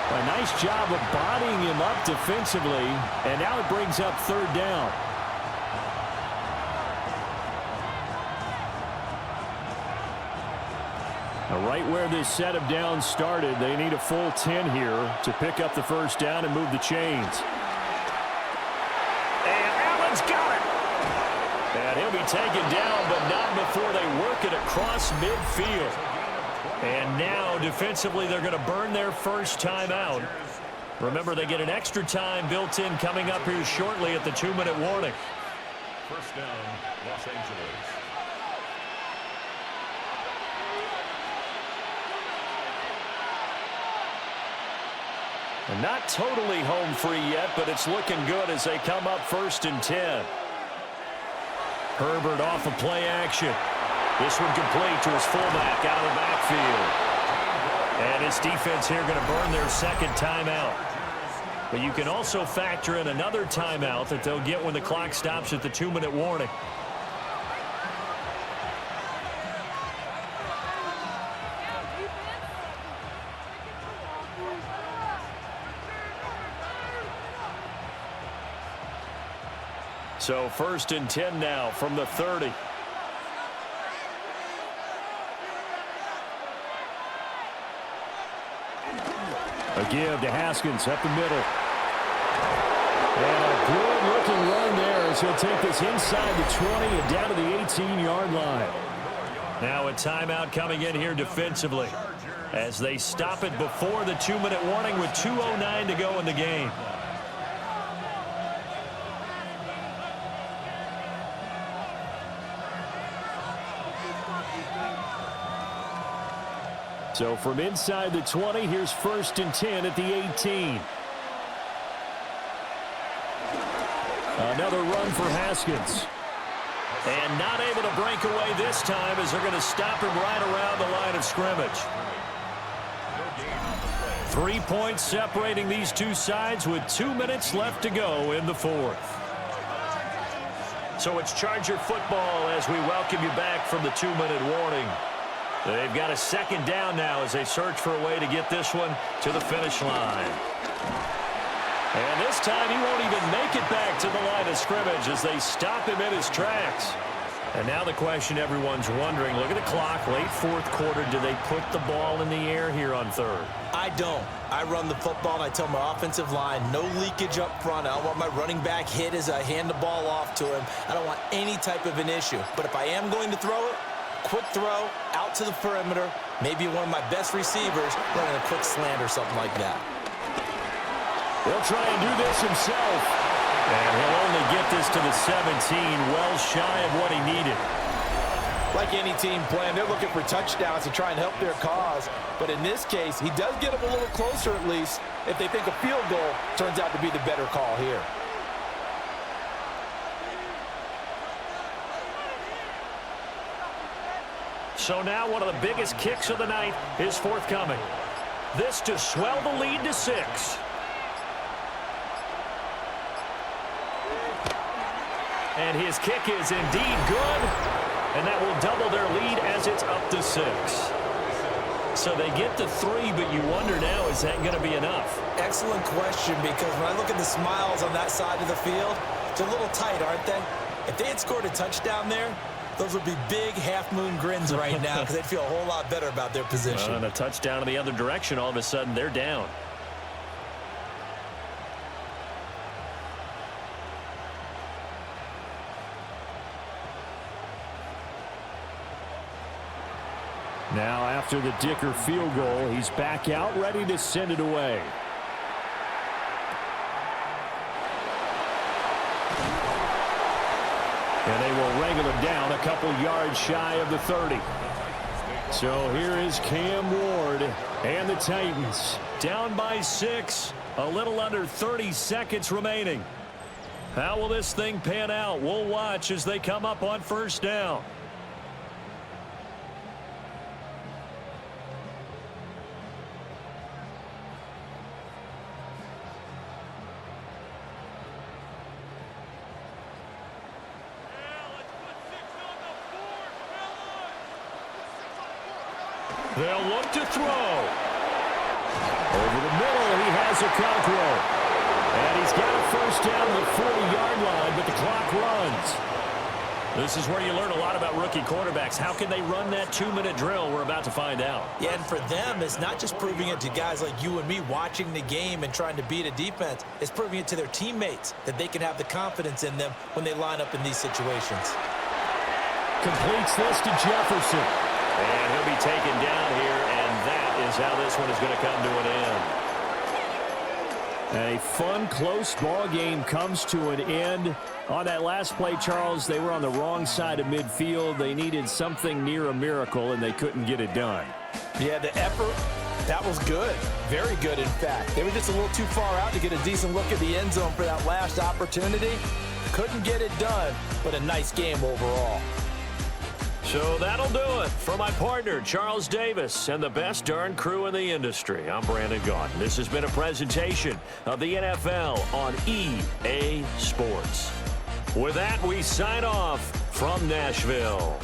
A nice job of bodying him up defensively, and now it brings up third down. Now, right where this set of downs started, they need a full 10 here to pick up the first down and move the chains. And Allen's got it. And he'll be taken down, but not before they work it across midfield. And now, defensively, they're going to burn their first time out. Remember, they get an extra time built in coming up here shortly at the 2-minute warning. First down, Los Angeles. And not totally home free yet, but it's looking good as they come up 1st and 10. Herbert off of play action. This one complete to his fullback out of the backfield. And his defense here going to burn their second timeout. But you can also factor in another timeout that they'll get when the clock stops at the 2-minute warning. So 1st and 10 now from the 30. A give to Haskins up the middle. And a good-looking run there as he'll take this inside the 20 and down to the 18-yard line. Now a timeout coming in here defensively as they stop it before the 2-minute warning with 2:09 to go in the game. So from inside the 20, here's 1st and 10 at the 18. Another run for Haskins. And not able to break away this time as they're going to stop him right around the line of scrimmage. 3 points separating these two sides with 2 minutes left to go in the 4th. So it's Charger football as we welcome you back from the 2-minute warning. They've got a second down now as they search for a way to get this one to the finish line. And this time he won't even make it back to the line of scrimmage as they stop him in his tracks. And now the question everyone's wondering, look at the clock, late 4th quarter, do they put the ball in the air here on 3rd? I don't. I run the football, and I tell my offensive line, no leakage up front. I don't want my running back hit as I hand the ball off to him. I don't want any type of an issue. But if I am going to throw it, quick throw out to the perimeter, maybe one of my best receivers running a quick slant or something like that. He'll try and do this himself. And he'll only get this to the 17, well shy of what he needed. Like any team playing, they're looking for touchdowns to try and help their cause. But in this case, he does get them a little closer at least if they think a field goal turns out to be the better call here. So now one of the biggest kicks of the night is forthcoming. This to swell the lead to 6. And his kick is indeed good. And that will double their lead as it's up to 6. So they get to 3, but you wonder now, is that going to be enough? Excellent question, because when I look at the smiles on that side of the field, they're a little tight, aren't they? If they had scored a touchdown there, those would be big half-moon grins right now because they'd feel a whole lot better about their position. And a touchdown in the other direction, all of a sudden they're down. Now after the Dicker field goal, he's back out ready to send it away. And they will wrangle him down a couple yards shy of the 30. So here is Cam Ward and the Titans down by 6. A little under 30 seconds remaining. How will this thing pan out? We'll watch as they come up on first down. They'll look to throw. Over the middle, he has a Okonkwo. And he's got a first down to the 40-yard line, but the clock runs. This is where you learn a lot about rookie quarterbacks. How can they run that 2-minute drill? We're about to find out. Yeah, and for them, it's not just proving it to guys like you and me watching the game and trying to beat a defense. It's proving it to their teammates that they can have the confidence in them when they line up in these situations. Completes this to Jefferson. And he'll be taken down here, and that is how this one is going to come to an end. A fun, close ball game comes to an end. On that last play, Charles, they were on the wrong side of midfield. They needed something near a miracle, and they couldn't get it done. Yeah, the effort, that was good. Very good, in fact. They were just a little too far out to get a decent look at the end zone for that last opportunity. Couldn't get it done, but a nice game overall. So that'll do it for my partner, Charles Davis, and the best darn crew in the industry. I'm Brandon Gaudin. This has been a presentation of the NFL on EA Sports. With that, we sign off from Nashville.